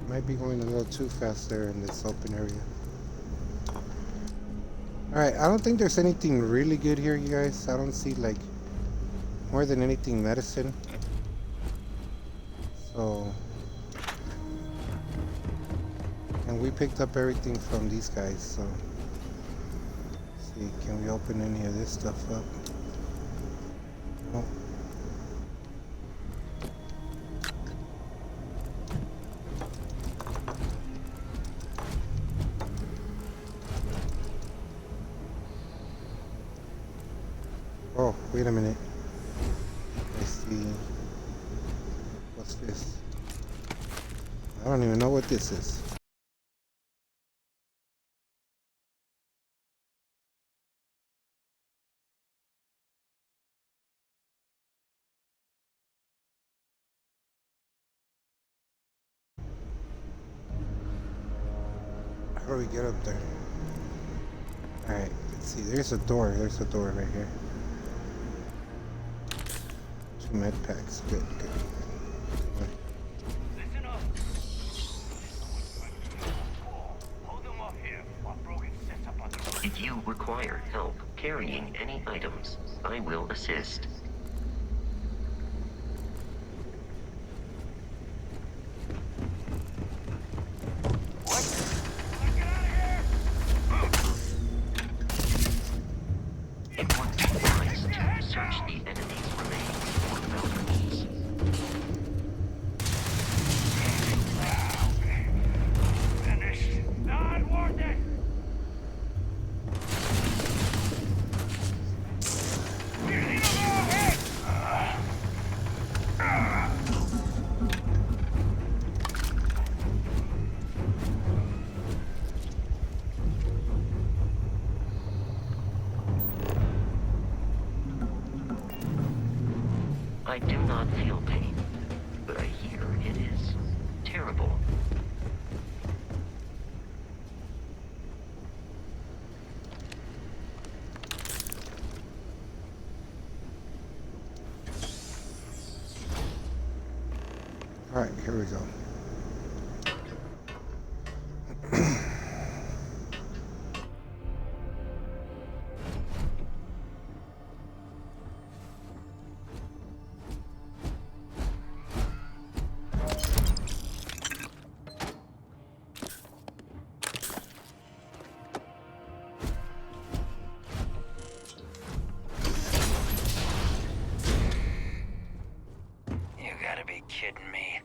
Speaker 1: Might be going a little too fast there in this open area. Alright, I don't think there's anything really good here, you guys. I don't see, like, more than anything medicine. So, and we picked up everything from these guys, so let's see, can we open any of this stuff up? No. Oh, wait a minute. I see. What's this? I don't even know what this is. How do we get up there? Alright, let's see. There's a door. There's a door right here. 2 med packs. Good, good.
Speaker 8: Listen up. Hold them up here while Brogan sets up on the roof.
Speaker 6: If you require help carrying any items, I will assist. It would be wise to search the enemy's remains for boundaries.
Speaker 8: Finished. Not worth it.
Speaker 6: I do not feel pain, but I hear it is terrible.
Speaker 1: Alright, here we go.
Speaker 8: You gotta be kidding me.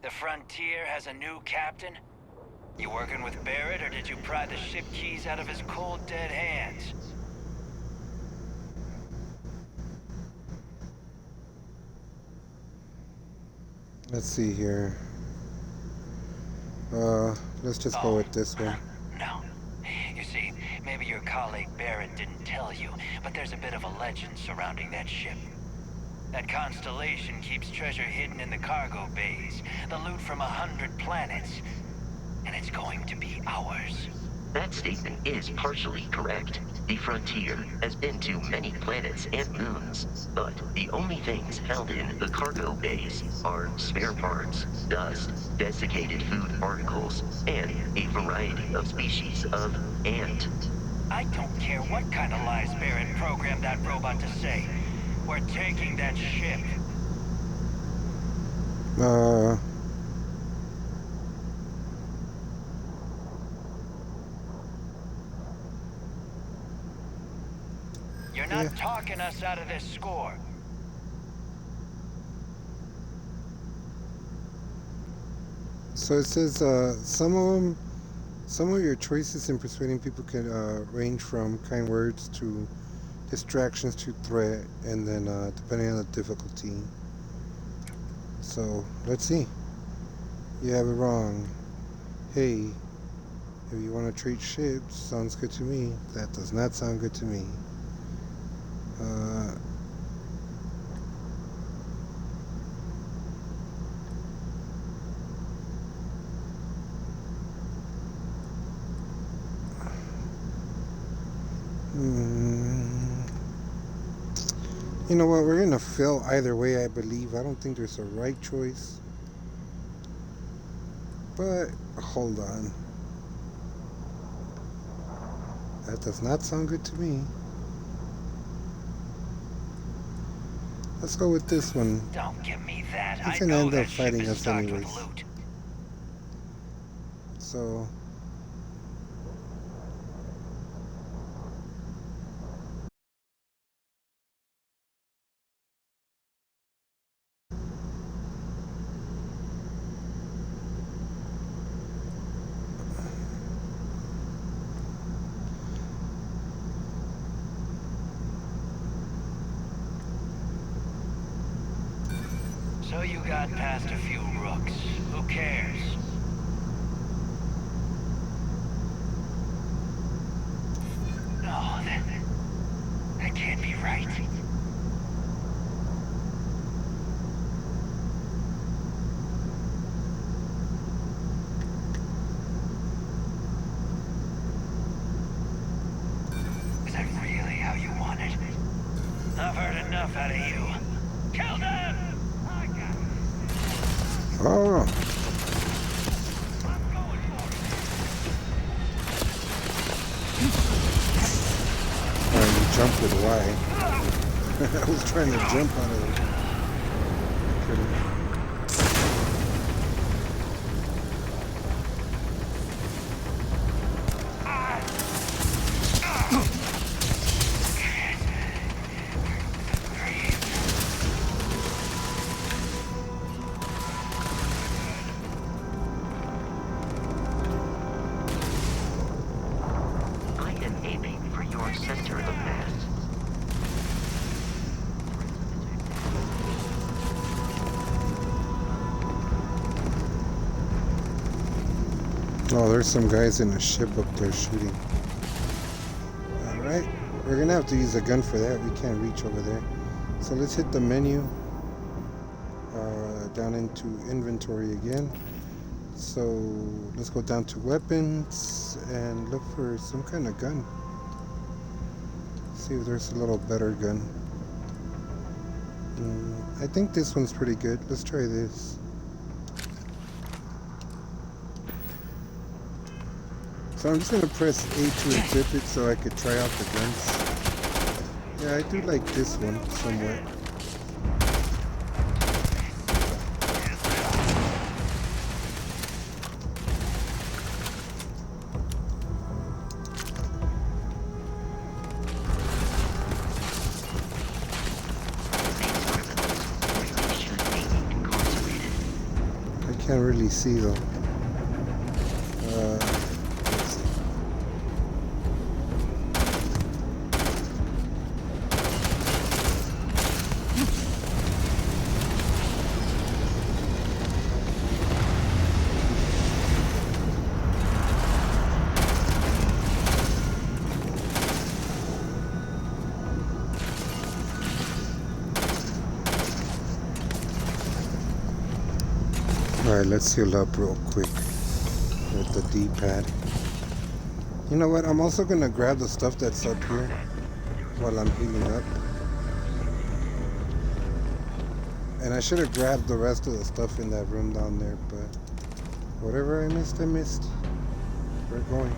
Speaker 8: The Frontier has a new captain? You working with Barrett, or did you pry the ship keys out of his cold, dead hands?
Speaker 1: Let's see here. Let's just go with this one.
Speaker 8: No. You see, maybe your colleague Barrett didn't tell you, but there's a bit of a legend surrounding that ship. That constellation keeps treasure hidden in the cargo bays, the loot from 100 planets. And it's going to be ours.
Speaker 6: That statement is partially correct. The Frontier has been to many planets and moons, but the only things held in the cargo bays are spare parts, dust, desiccated food particles, and a variety of species of ant.
Speaker 8: I don't care what kind of lies Barrett programmed that robot to say. We're taking that ship. You're not talking us out of this score.
Speaker 1: So it says some of your choices in persuading people can range from kind words to distractions to threat, and then depending on the difficulty. So let's see. You have it wrong. Hey, if you want to trade ships, sounds good to me. That does not sound good to me. You know what? We're gonna fail either way, I believe. I don't think there's a right choice. But hold on. That does not sound good to me. Let's go with this one.
Speaker 8: Don't give me that.
Speaker 1: He's
Speaker 8: I
Speaker 1: gonna
Speaker 8: know
Speaker 1: end
Speaker 8: that
Speaker 1: up
Speaker 8: ship
Speaker 1: fighting
Speaker 8: is
Speaker 1: us
Speaker 8: stocked with
Speaker 1: anyways.
Speaker 8: loot.
Speaker 1: So
Speaker 8: So you got past a few rooks. Who cares? No, that can't be right.
Speaker 1: Oh. You jump with Y. I was trying to jump out of it. Couldn't.
Speaker 6: I am aiming for your center of mass.
Speaker 1: Oh, there's some guys in a ship up there shooting. Alright, we're gonna have to use a gun for that. We can't reach over there. So let's hit the menu. Down into inventory again. So let's go down to weapons and look for some kind of gun. See if there's a little better gun. I think this one's pretty good. Let's try this. So I'm just going to press A to equip it so I could try out the guns. Yeah, I do like this one somewhat. I can't really see though. Let's see. Alright, let's heal up real quick with the D-pad. You know what? I'm also going to grab the stuff that's up here while I'm healing up. And I should have grabbed the rest of the stuff in that room down there, but whatever I missed, I missed. We're going.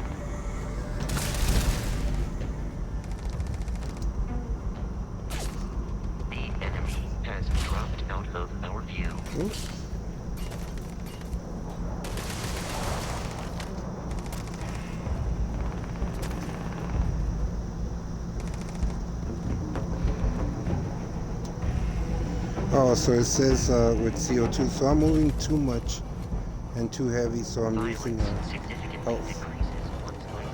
Speaker 6: The enemy has dropped out of our view.
Speaker 1: Oops. Oh, so it says with CO2, so I'm moving too much and too heavy, so I'm using health.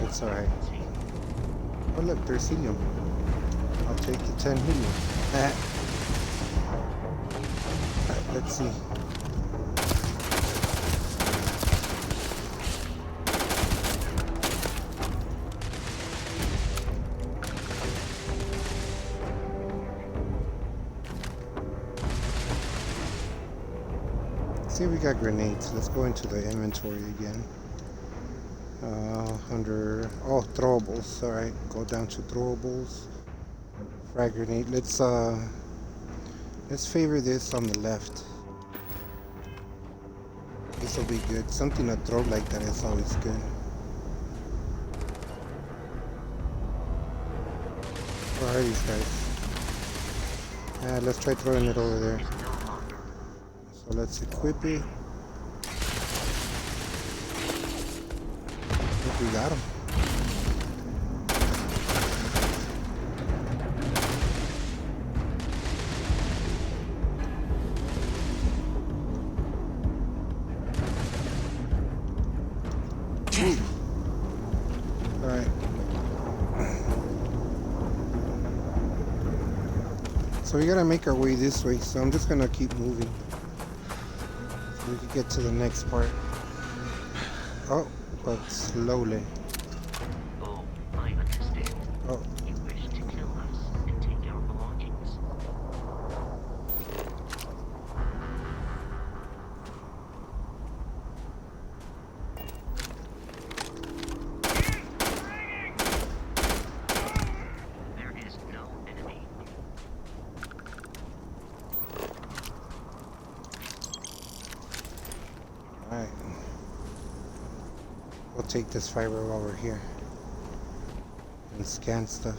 Speaker 1: It's alright. Oh look, there's helium. I'll take the 10 helium. Alright, let's see. See, we got grenades. Let's go into the inventory again. Under throwables. All right, go down to throwables. Frag grenade. Let's favor this on the left. This will be good. Something to throw like that is always good. Where are these guys? Let's try throwing it over there. So let's equip it. I think we got him. Alright. So we gotta make our way this way, so I'm just gonna keep moving. We can get to the next part. Oh, but slowly.
Speaker 6: Oh, I understand.
Speaker 1: Oh.
Speaker 6: You wish to kill us and take our belongings. There is no enemy.
Speaker 1: Alright. We'll take this fiber while we're here. And scan stuff.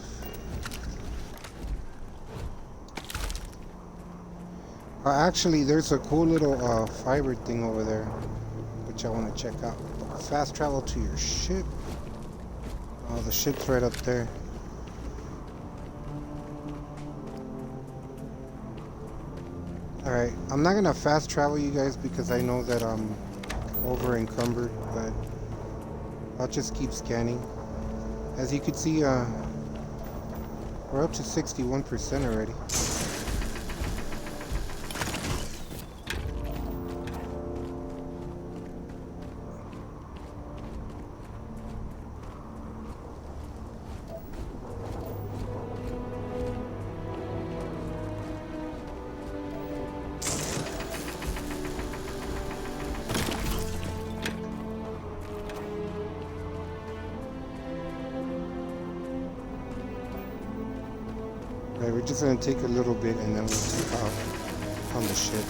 Speaker 1: Actually, there's a cool little fiber thing over there, which I want to check out. Fast travel to your ship. Oh, the ship's right up there. Alright, I'm not gonna fast travel you guys because I know that I'm over encumbered, but I'll just keep scanning. As you can see, we're up to 61% already. Right, we're just gonna take a little bit and then we'll take off on the ship.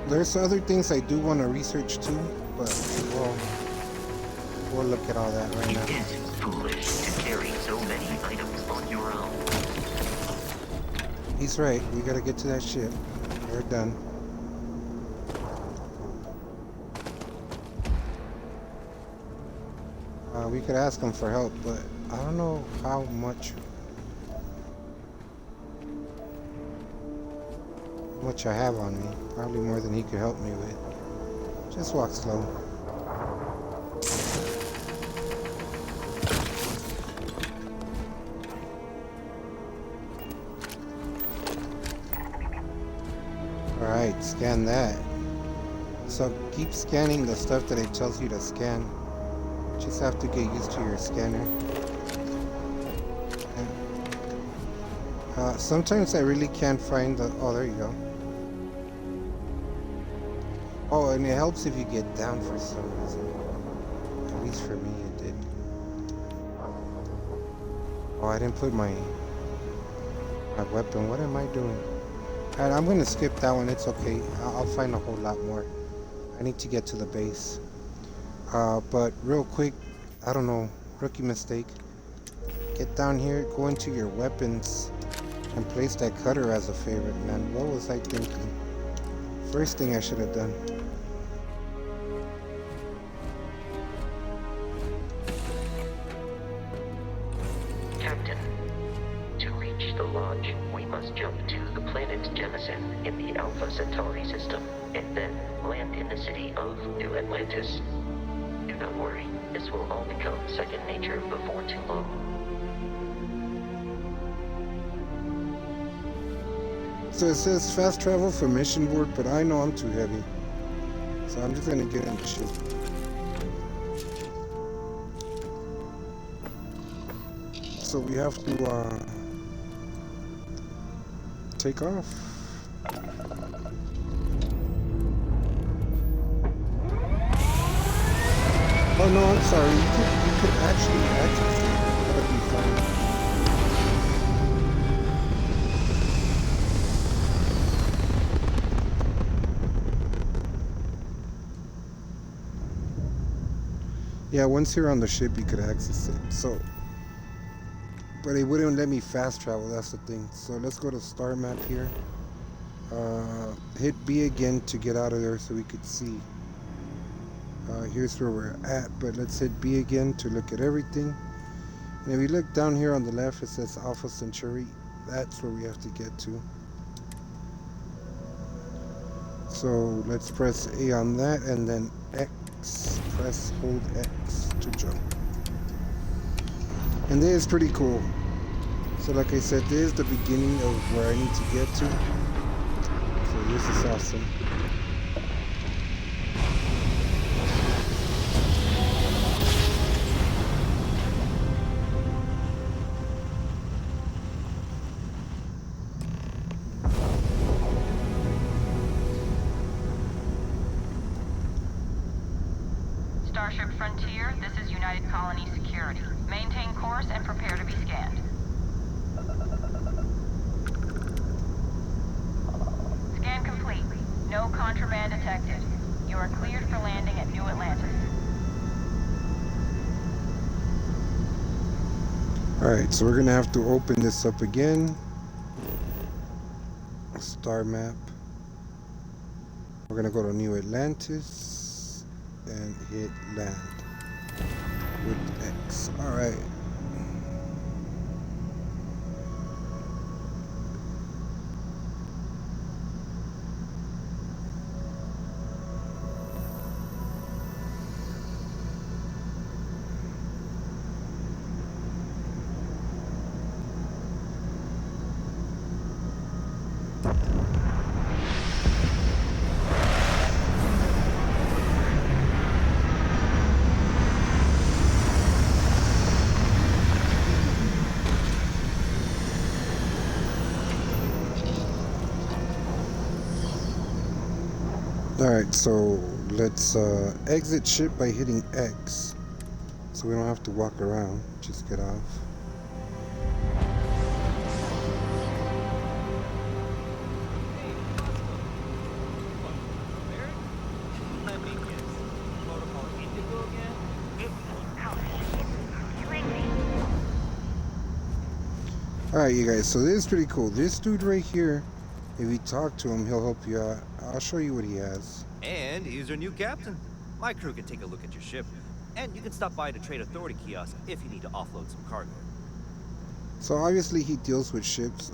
Speaker 1: There's other things I do want to research too, but we'll look at all that right now.
Speaker 6: It is foolish to carry so many items on your own.
Speaker 1: He's right, we gotta get to that ship. We're done. We could ask him for help, but I don't know how much I have on me. Probably more than he could help me with. Just walk slow. Alright, scan that. So keep scanning the stuff that it tells you to scan. Just have to get used to your scanner. Sometimes I really can't find the... Oh, there you go. Oh, and it helps if you get down for some reason. At least for me, it did. Oh, I didn't put my weapon. What am I doing? Alright, I'm going to skip that one. It's okay. I'll find a whole lot more. I need to get to the base. But real quick, I don't know, rookie mistake. Get down here, go into your weapons, and place that cutter as a favorite, man. What was I thinking? First thing I should have done.
Speaker 6: Captain, to reach the lodge, we must jump to the planet Jemison in the Alpha Centauri system, and then land in the city of New Atlantis. Do not worry, this will all become second nature before too long.
Speaker 1: So it says fast travel for mission board, but I know I'm too heavy. So I'm just gonna get in the ship. So we have to take off. Oh no, I'm sorry. You could actually access it. That'd be fine. Yeah, once you're on the ship, you could access it. So, but it wouldn't let me fast travel. That's the thing. So let's go to star map here. Hit B again to get out of there so we could see. Here's where we're at, but let's hit B again to look at everything. And if we look down here on the left, it says Alpha Centauri. That's where we have to get to. So let's press A on that, and then X. Hold X to jump. And this is pretty cool. So like I said, this is the beginning of where I need to get to. So this is awesome.
Speaker 9: Starship Frontier, this is United Colony Security. Maintain course and prepare to be scanned. No contraband detected. You are cleared for landing at New Atlantis.
Speaker 1: Alright, so we're gonna have to open this up again. Star map. We're gonna go to New Atlantis and hit land with X. Alright. Alright, so let's exit ship by hitting X. So we don't have to walk around, just get off. Alright, you guys, so this is pretty cool. This dude right here, if you talk to him, he'll help you out. I'll show you what he has.
Speaker 10: And he's our new captain. My crew can take a look at your ship. And you can stop by the Trade Authority kiosk if you need to offload some cargo.
Speaker 1: So obviously he deals with ships,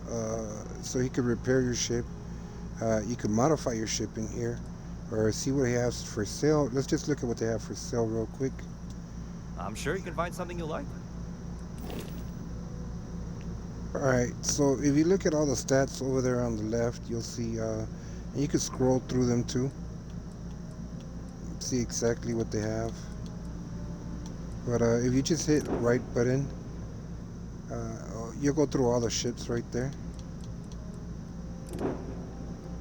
Speaker 1: so he could repair your ship. You can modify your ship in here, or see what he has for sale. Let's just look at what they have for sale real quick.
Speaker 10: I'm sure you can find something you like.
Speaker 1: Alright, so if you look at all the stats over there on the left, you'll see, and you can scroll through them too. See exactly what they have. But if you just hit right button, you'll go through all the ships right there.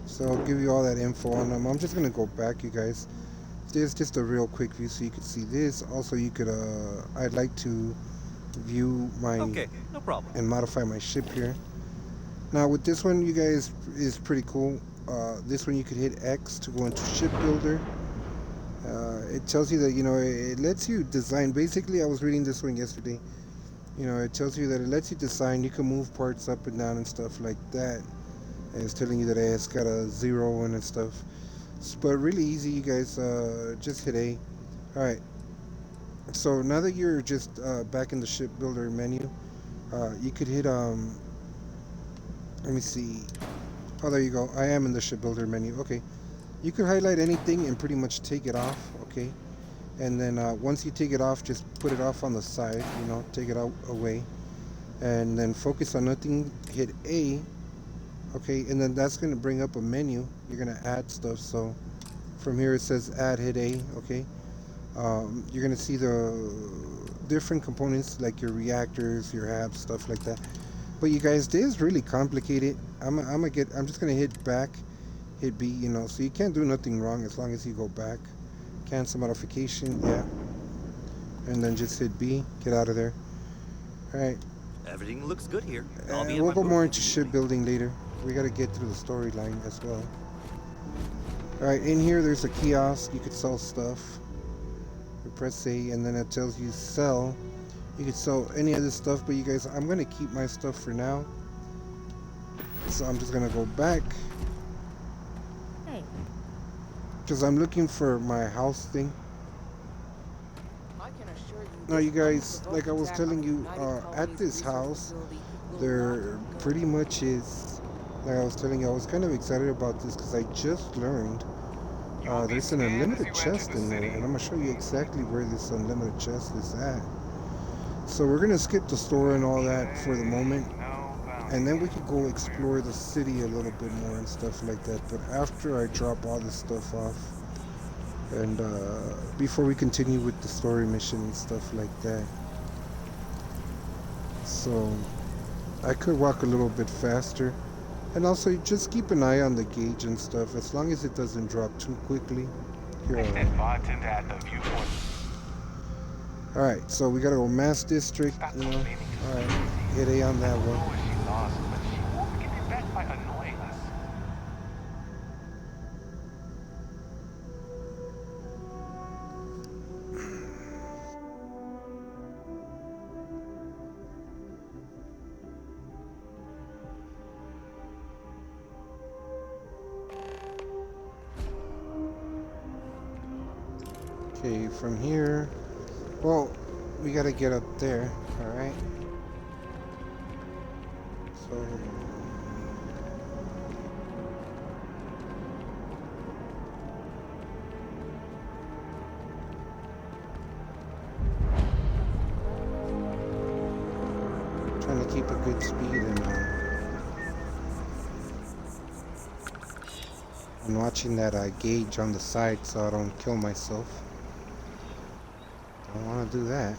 Speaker 1: So I'll give you all that info on them. I'm just going to go back, you guys. There's just a real quick view so you can see this. Also, you could, I'd like to view my
Speaker 10: Okay, no problem.
Speaker 1: and modify my ship here. Now with this one, you guys, is pretty cool. This one you could hit X to go into ship builder. It tells you that, you know, it lets you design. Basically, I was reading this one yesterday. You know, it tells you that it lets you design. You can move parts up and down and stuff like that. And it's telling you that it's got a 0 and stuff. But really easy, you guys. Just hit A. All right. So now that you're just back in the ship builder menu, you could hit let me see. Oh, there you go. I am in the ship builder menu. Okay. You could highlight anything and pretty much take it off. Okay. And then once you take it off, just put it off on the side. You know, take it out away, and then focus on nothing. Hit A. Okay, and then that's going to bring up a menu. You're going to add stuff. So from here it says add. Hit A. Okay. You're going to see the different components like your reactors, your apps, stuff like that. But you guys, this is really complicated. I'm just going to hit back, hit B, you know, so you can't do nothing wrong as long as you go back. Cancel modification, yeah. And then just hit B, get out of there. Alright.
Speaker 10: Everything looks good here.
Speaker 1: We'll go more into shipbuilding later. We got to get through the storyline as well. Alright, in here there's a kiosk. You could sell stuff. You press A and then it tells you sell. You could sell any other stuff, but you guys, I'm going to keep my stuff for now. So I'm just going to go back.
Speaker 2: Hey.
Speaker 1: Because I'm looking for my house thing. Now you guys, like I was telling you, at this house, there pretty much is, like I was telling you, I was kind of excited about this because I just learned there's an unlimited chest in there, and I'm going to show you exactly where this unlimited chest is at. So we're going to skip the store and all that for the moment, and then we could go explore the city a little bit more and stuff like that, but after I drop all this stuff off. And before we continue with the story mission and stuff like that. So I could walk a little bit faster. And also just keep an eye on the gauge and stuff, as long as it doesn't drop too quickly. Here. Alright, so we gotta go Mass District, you know. Alright, hit A on that one. Okay, from here. Well, we gotta get up there. Alright. So. Trying to keep a good speed and watching that gauge on the side so I don't kill myself. Don't want to do that.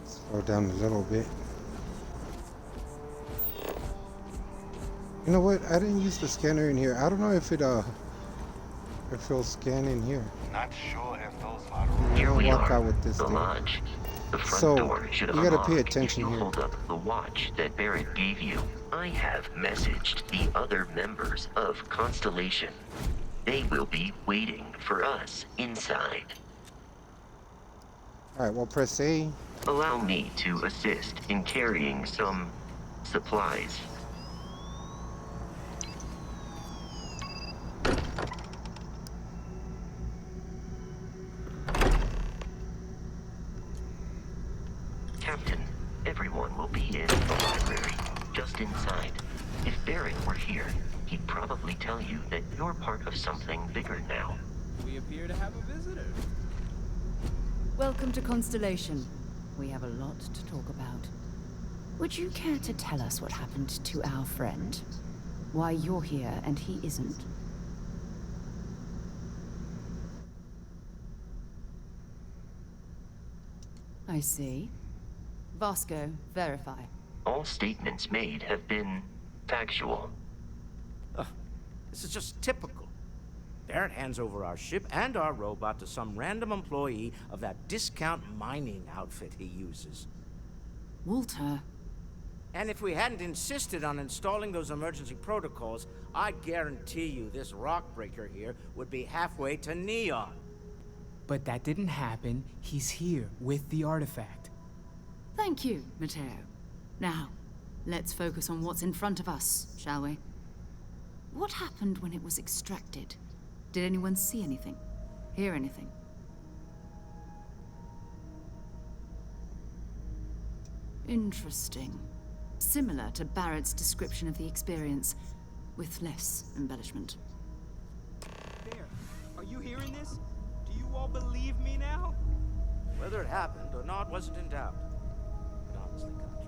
Speaker 1: Slow down a little bit. You know what? I didn't use the scanner in here. I don't know if it'll scan in here.
Speaker 8: Not sure if those are.
Speaker 6: Here we
Speaker 1: walk
Speaker 6: are,
Speaker 1: out with this
Speaker 6: the
Speaker 1: thing.
Speaker 6: lodge. The front
Speaker 1: So,
Speaker 6: door should
Speaker 1: you gotta
Speaker 6: unlock
Speaker 1: pay
Speaker 6: if
Speaker 1: attention
Speaker 6: you
Speaker 1: here.
Speaker 6: hold up the watch that Barrett gave you. I have messaged the other members of Constellation. They will be waiting for us inside.
Speaker 1: Alright, well, press A.
Speaker 6: Allow me to assist in carrying some supplies. Captain, everyone will be in the library, just inside. If Barrett were here, he'd probably tell you that you're part of something bigger now.
Speaker 11: We appear to have a visitor.
Speaker 2: Welcome to Constellation. We have a lot to talk about. Would you care to tell us what happened to our friend? Why you're here and he isn't? I see. Vasco, verify.
Speaker 6: All statements made have been factual.
Speaker 12: This is just typical. Barrett hands over our ship and our robot to some random employee of that discount mining outfit he uses.
Speaker 2: Walter.
Speaker 12: And if we hadn't insisted on installing those emergency protocols, I guarantee you this rock breaker here would be halfway to Neon.
Speaker 11: But that didn't happen. He's here with the artifact.
Speaker 2: Thank you, Matteo. Now, let's focus on what's in front of us, shall we? What happened when it was extracted? Did anyone see anything? Hear anything? Interesting. Similar to Barrett's description of the experience, with less embellishment.
Speaker 11: There. Are you hearing this? Do you all believe me now?
Speaker 12: Whether it happened or not wasn't in doubt. But honestly, Country,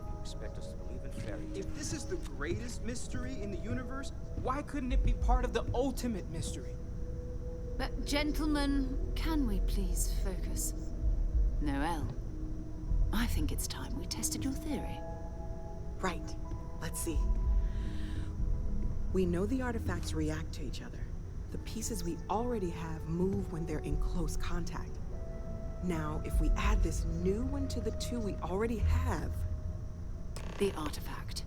Speaker 12: if you expect us to believe in fairy tales...
Speaker 11: If this is the greatest mystery in the universe, why couldn't it be part of the ultimate mystery?
Speaker 2: But gentlemen, can we please focus? Noel, I think it's time we tested your theory.
Speaker 13: Right. Let's see. We know the artifacts react to each other. The pieces we already have move when they're in close contact. Now, if we add this new one to the two we already have...
Speaker 2: The artifact.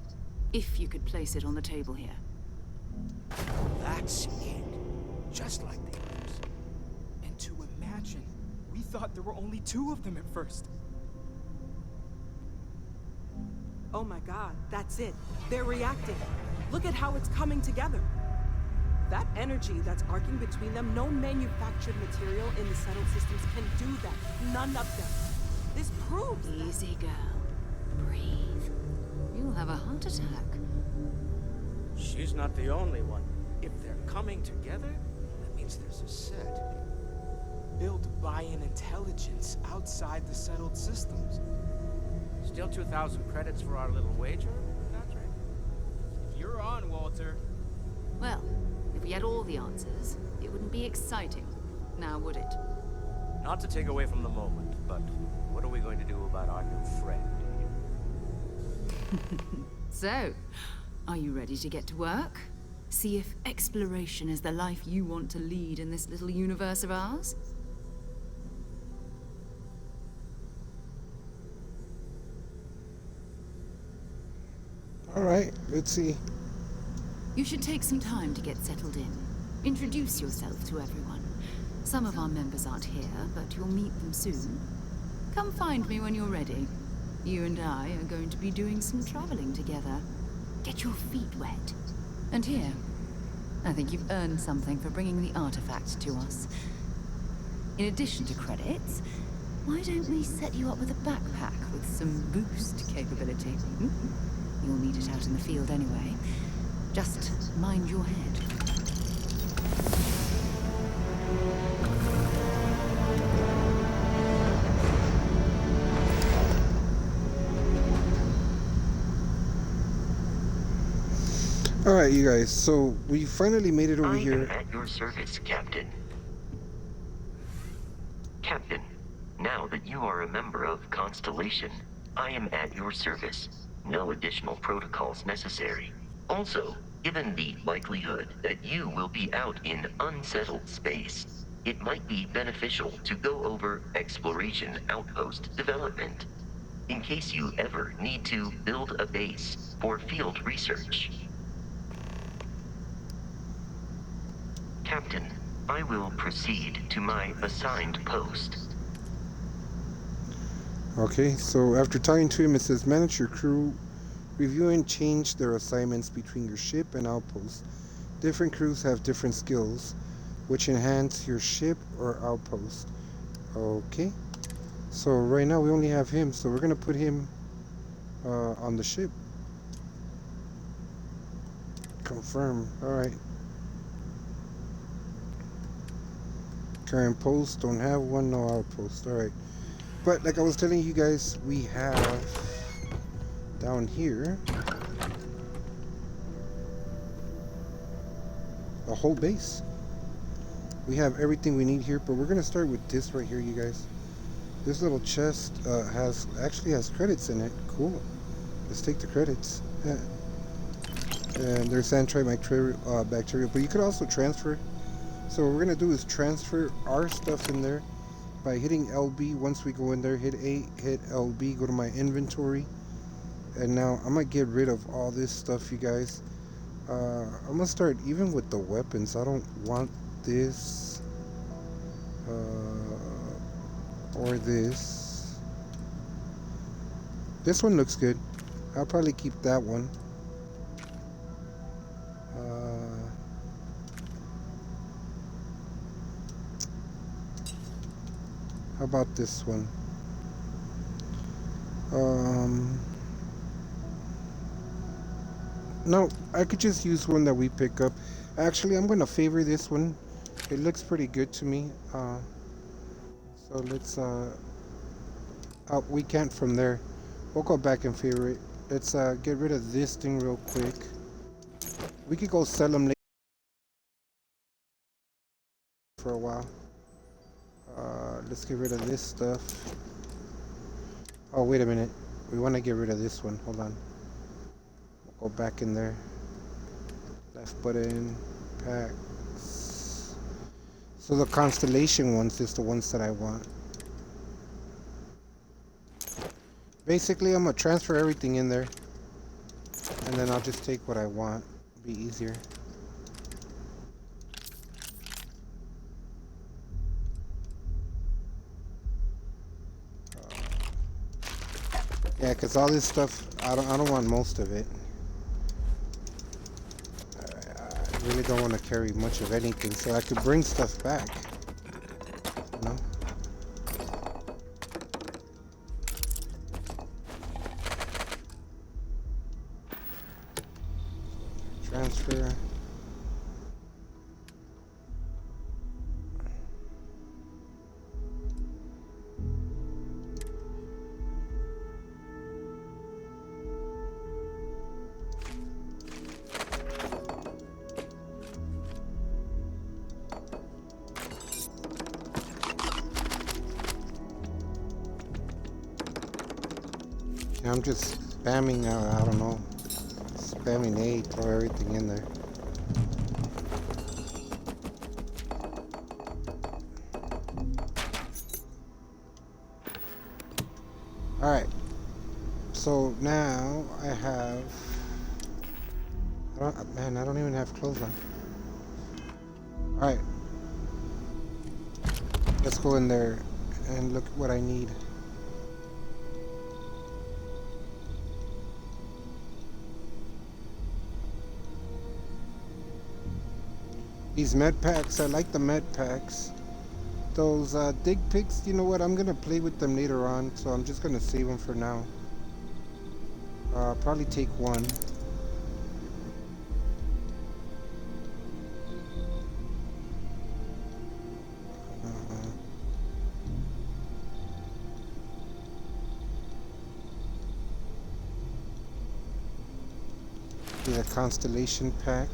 Speaker 2: If you could place it on the table here.
Speaker 12: That's it. Just like the others.
Speaker 11: And to imagine, we thought there were only 2 of them at first.
Speaker 13: Oh my god, that's it. They're reacting. Look at how it's coming together. That energy that's arcing between them, no manufactured material in the settled systems can do that. None of them. This proves
Speaker 2: Easy, girl. Breathe. You'll have a heart attack.
Speaker 12: She's not the only one. If they're coming together, that means there's a set.
Speaker 11: Built by an intelligence outside the settled systems.
Speaker 12: Still 2,000 credits for our little wager? That's right.
Speaker 11: You're on, Walter.
Speaker 2: Well, if we had all the answers, it wouldn't be exciting. Now, would it?
Speaker 12: Not to take away from the moment, but what are we going to do about our new friend here?
Speaker 2: So, are you ready to get to work? See if exploration is the life you want to lead in this little universe of ours?
Speaker 1: Alright, let's see.
Speaker 2: You should take some time to get settled in. Introduce yourself to everyone.
Speaker 14: Some of our members aren't here, but you'll meet them soon. Come find me when you're ready. You and I are going to be doing some traveling together. Get your feet wet. And here, I think you've earned something for bringing the artifact to us. In addition to credits, why don't we set you up with a backpack with some boost capability? You'll need it out in the field anyway. Just mind your head.
Speaker 1: Alright, you guys, so we finally made it over here.
Speaker 6: I am at your service, Captain. Captain, now that you are a member of Constellation, I am at your service. No additional protocols necessary. Also, given the likelihood that you will be out in unsettled space, it might be beneficial to go over exploration outpost development, in case you ever need to build a base for field research. Captain, I will proceed to my assigned post.
Speaker 1: Okay, so after talking to him, it says manage your crew, review and change their assignments between your ship and outpost. Different crews have different skills, which enhance your ship or outpost. Okay, so right now we only have him, so we're gonna put him on the ship. Confirm. All right. Current post, don't have one, no outpost. All right. But like I was telling you guys, we have down here a whole base. We have everything we need here, but we're gonna start with this right here, you guys. This little chest actually has credits in it. Cool. Let's take the credits. Yeah. And there's antibacterial, but you could also transfer. So what we're gonna do is transfer our stuff in there by hitting LB. Once we go in there, hit A, hit LB, go to my inventory, and now I'm gonna get rid of all this stuff, you guys. I'm gonna start even with the weapons. I don't want this or this. This one looks good. I'll probably keep that one. How about this one? No, I could just use one that we pick up. Actually, I'm gonna favor this one. It looks pretty good to me. So let's we can't from there. We'll go back and favor it. Let's get rid of this thing real quick. We could go sell them later for a while. Let's get rid of this stuff. Oh, wait a minute. We want to get rid of this one. Hold on. We'll go back in there. Left button. Packs. So the Constellation ones is the ones that I want. Basically, I'm going to transfer everything in there. And then I'll just take what I want. It'll be easier. Yeah, because all this stuff, I don't want most of it. I really don't want to carry much of anything, so I could bring stuff back. You know? Transfer. I'm just spamming, I don't know, spamming A, throw everything in there. Alright, so now I have, I don't even have clothes on. Alright, Let's go in there and look what I need. These med packs, I like the med packs. Those dig picks, you know what, I'm gonna play with them later on, so I'm just gonna save them for now. Probably take one. Get a constellation pack.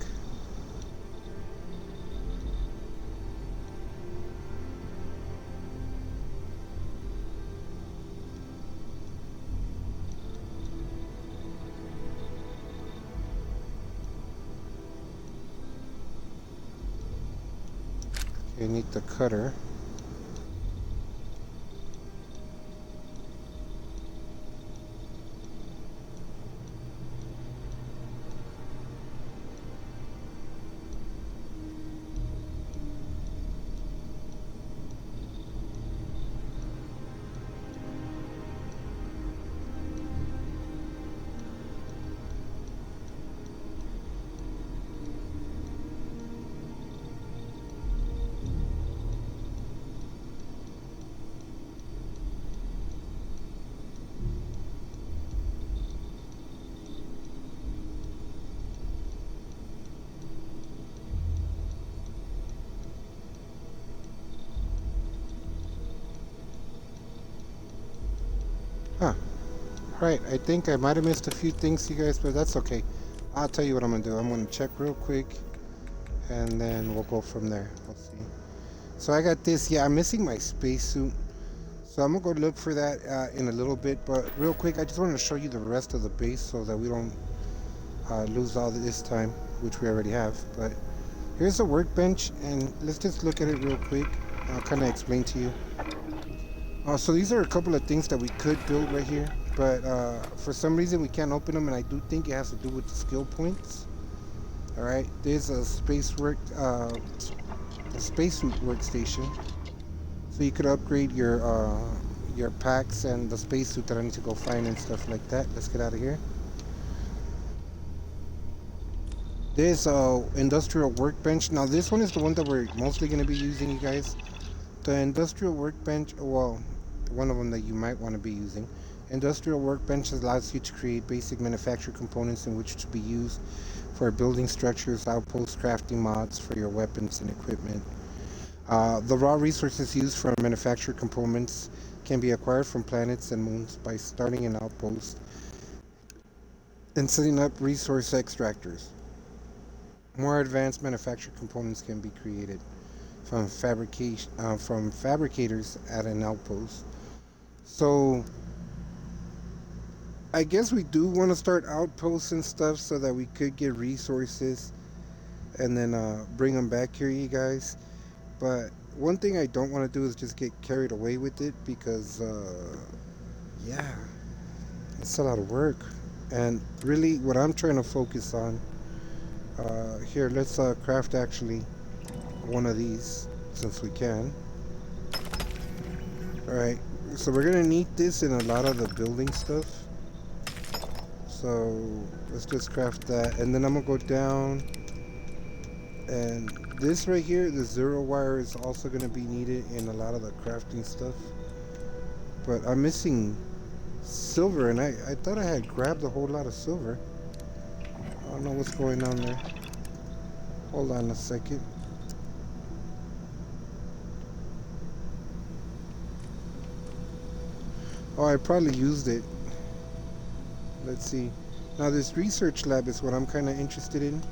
Speaker 1: You need the cutter. Huh. Right, I think I might have missed a few things, you guys, but that's okay. I'll tell you what I'm going to do. I'm going to check real quick, and then we'll go from there. We'll see. So I got this. Yeah, I'm missing my spacesuit. So I'm going to go look for that in a little bit. But real quick, I just wanted to show you the rest of the base so that we don't lose all this time, which we already have. But here's the workbench, and let's just look at it real quick. I'll kind of explain to you. So these are a couple of things that we could build right here, but for some reason we can't open them, and I do think it has to do with the skill points. All right, there's a spacesuit workstation, so you could upgrade your packs and the spacesuit that I need to go find and stuff like that. Let's get out of here. There's a industrial workbench. Now this one is the one that we're mostly going to be using, you guys. The industrial workbench, well, one of them that you might want to be using. Industrial workbench allows you to create basic manufactured components in which to be used for building structures, outposts, crafting mods for your weapons and equipment. The raw resources used for manufactured components can be acquired from planets and moons by starting an outpost and setting up resource extractors. More advanced manufactured components can be created from fabricators at an outpost. So I guess we do want to start outposts and stuff so that we could get resources and then bring them back here, you guys. But one thing I don't want to do is just get carried away with it, because yeah, it's a lot of work. And really what I'm trying to focus on here, let's craft actually one of these since we can. Alright, so we're gonna need this in a lot of the building stuff, so let's just craft that. And then I'm gonna go down, and this right here, the zero wire, is also gonna be needed in a lot of the crafting stuff. But I'm missing silver, and I thought I had grabbed a whole lot of silver. I don't know what's going on there. Hold on a second. Oh, I probably used it. Let's see. Now this research lab is what I'm kind of interested in.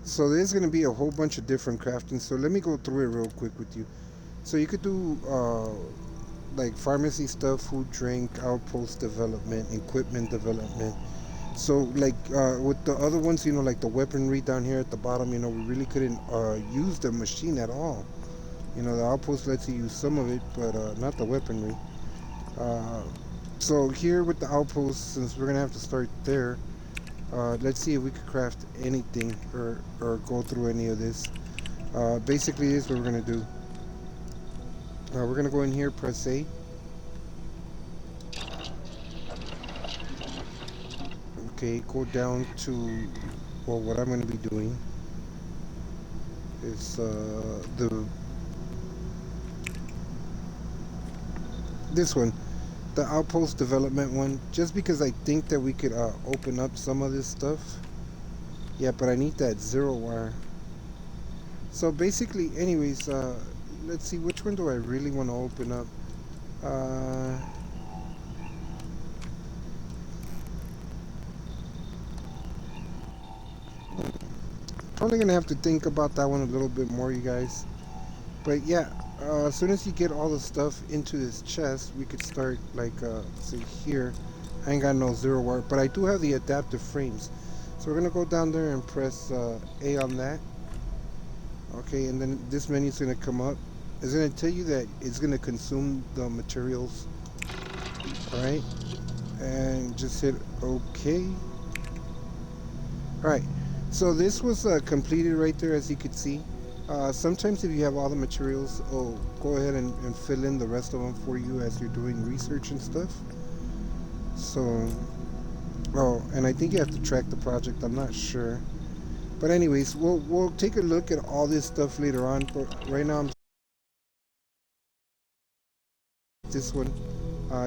Speaker 1: So there's going to be a whole bunch of different crafting. So let me go through it real quick with you. So you could do like pharmacy stuff, food, drink, outpost development, equipment development. So like with the other ones, you know, like the weaponry down here at the bottom, you know, we really couldn't use the machine at all. You know, the outpost lets you use some of it, but not the weaponry. So here with the outpost, since we're gonna have to start there, Let's see if we could craft anything or go through any of this. Basically, this is what we're gonna do. We're gonna go in here, press A. Okay, go down to, well, what I'm gonna be doing is this one, the outpost development one, just because I think that we could open up some of this stuff. Yeah, but I need that 0 wire. So basically, anyways, let's see, which one do I really want to open up? Probably gonna have to think about that one a little bit more, you guys. But yeah, as soon as you get all the stuff into this chest, we could start, like, see here. I ain't got no 0 wire, but I do have the adaptive frames. So we're gonna go down there and press A on that. Okay, and then this menu's gonna come up. It's gonna tell you that it's gonna consume the materials. Alright, and just hit OK. Alright, so this was completed right there, as you could see. Sometimes if you have all the materials, go ahead and fill in the rest of them for you as you're doing research and stuff. So, and I think you have to track the project, I'm not sure. But anyways, we'll take a look at all this stuff later on, but right now I'm this one,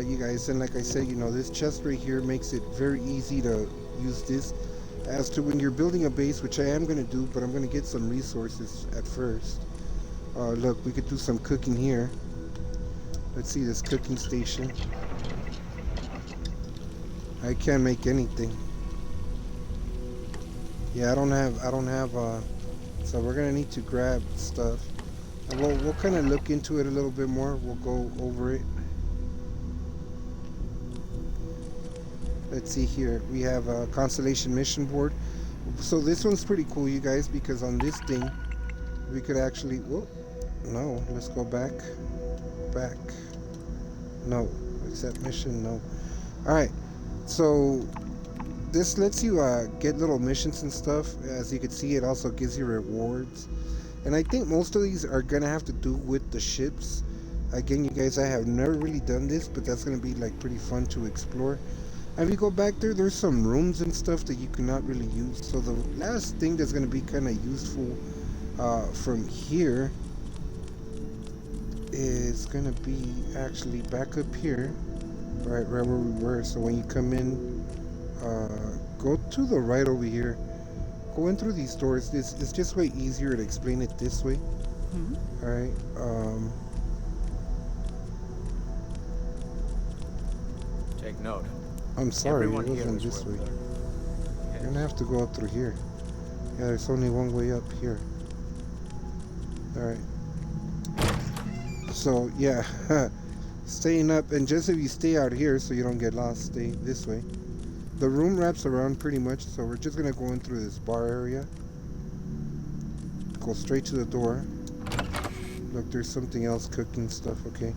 Speaker 1: you guys, and like I said, you know, this chest right here makes it very easy to use this. As to when you're building a base, which I am going to do, but I'm going to get some resources at first. Look, we could do some cooking here. Let's see this cooking station. I can't make anything. Yeah, I don't have, so we're going to need to grab stuff. And we'll kind of look into it a little bit more. We'll go over it. Let's see here. We have a Constellation mission board. So this one's pretty cool, you guys, because on this thing, we could actually, whoa, no, let's go back. No, accept mission, no. Alright, so this lets you get little missions and stuff. As you can see, it also gives you rewards. And I think most of these are going to have to do with the ships. Again, you guys, I have never really done this, but that's going to be like pretty fun to explore. And if you go back there, there's some rooms and stuff that you cannot really use. So the last thing that's going to be kind of useful from here is going to be actually back up here, right where we were. So when you come in, go to the right over here. Go in through these doors. This is just way easier to explain it this way. All right.
Speaker 12: Take note.
Speaker 1: I'm sorry, it
Speaker 12: Everyone
Speaker 1: wasn't this way. You're gonna have to go up through here. Yeah, there's only one way up here. Alright. So, yeah. Staying up, and just if you stay out here so you don't get lost, stay this way. The room wraps around pretty much, so we're just gonna go in through this bar area. Go straight to the door. Look, there's something else cooking stuff, okay.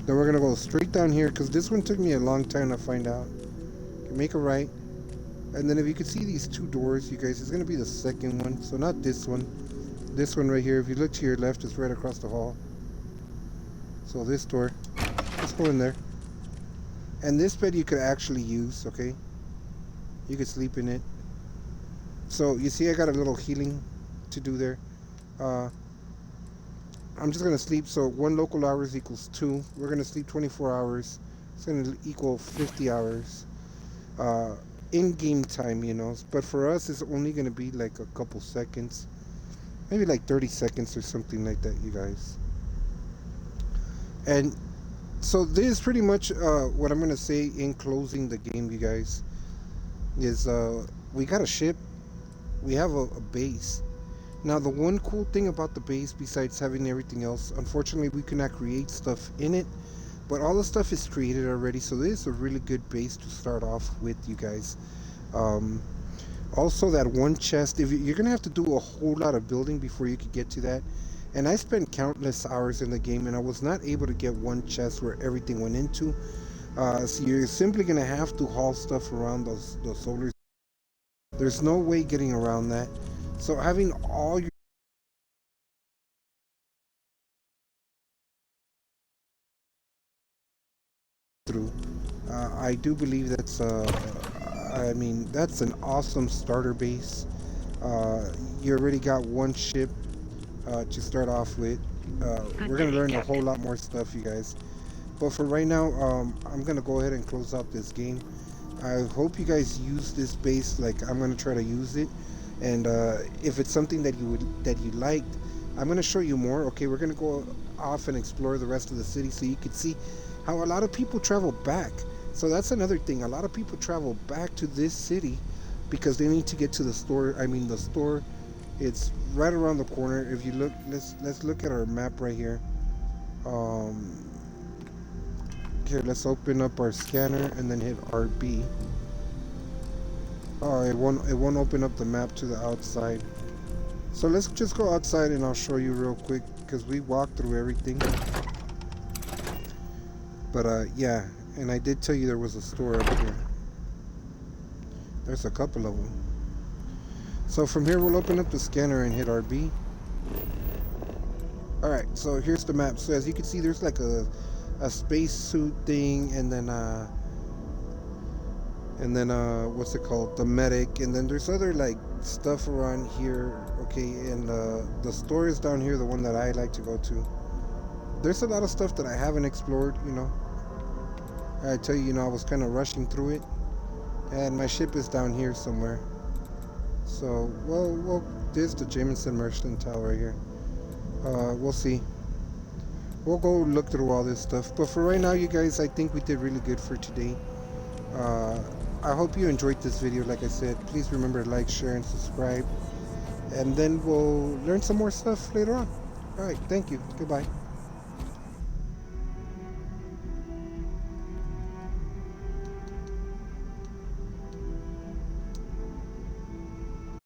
Speaker 1: Then we're gonna go straight down here, because this one took me a long time to find out. Make a right, and then if you can see these two doors, you guys, it's gonna be the second one. So not this one, this one right here. If you look to your left, it's right across the hall. So this door, let's go in there. And this bed you could actually use, okay? You could sleep in it. So you see, I got a little healing to do there. I'm just gonna sleep, so 1 local hours equals 2. We're gonna sleep 24 hours. It's gonna equal 50 hours in-game time, you know. But for us, it's only gonna be like a couple seconds, maybe like 30 seconds or something like that, you guys. And so this is pretty much what I'm gonna say in closing the game, you guys. Is we got a ship, we have a base. Now, the one cool thing about the base, besides having everything else, unfortunately we cannot create stuff in it, but all the stuff is created already, so this is a really good base to start off with, you guys. Also, that one chest, if you're gonna have to do a whole lot of building before you could get to that, and I spent countless hours in the game, and I was not able to get one chest where everything went into. So you're simply gonna have to haul stuff around those solar There's no way getting around that. So having all your through, I do believe that's I mean, that's an awesome starter base. You already got one ship to start off with. We're gonna learn a whole lot more stuff, you guys. But for right now, I'm gonna go ahead and close out this game. I hope you guys use this base like I'm gonna try to use it. And if it's something that you liked, I'm gonna show you more. Okay, we're gonna go off and explore the rest of the city so you can see how a lot of people travel back. So that's another thing. A lot of people travel back to this city because they need to get to the store. I mean, the store, it's right around the corner. If you look, let's look at our map right here. Here, let's open up our scanner and then hit RB. Oh, it won't open up the map to the outside. So let's just go outside and I'll show you real quick because we walked through everything. But yeah, and I did tell you there was a store up here. There's a couple of them. So from here we'll open up the scanner and hit RB. Alright, so here's the map. So as you can see, there's like a space suit thing, and then what's it called, the medic, and then there's other like stuff around here. Okay, and the store is down here, the one that I like to go to. There's a lot of stuff that I haven't explored, you know. I tell you, I was kind of rushing through it, and my ship is down here somewhere. So well, there's the Jameson Merchant Tower right here. We'll see. We'll go look through all this stuff. But for right now, you guys, I think we did really good for today. I hope you enjoyed this video. Like I said, please remember to like, share, and subscribe. And then we'll learn some more stuff later on. Alright, thank you. Goodbye.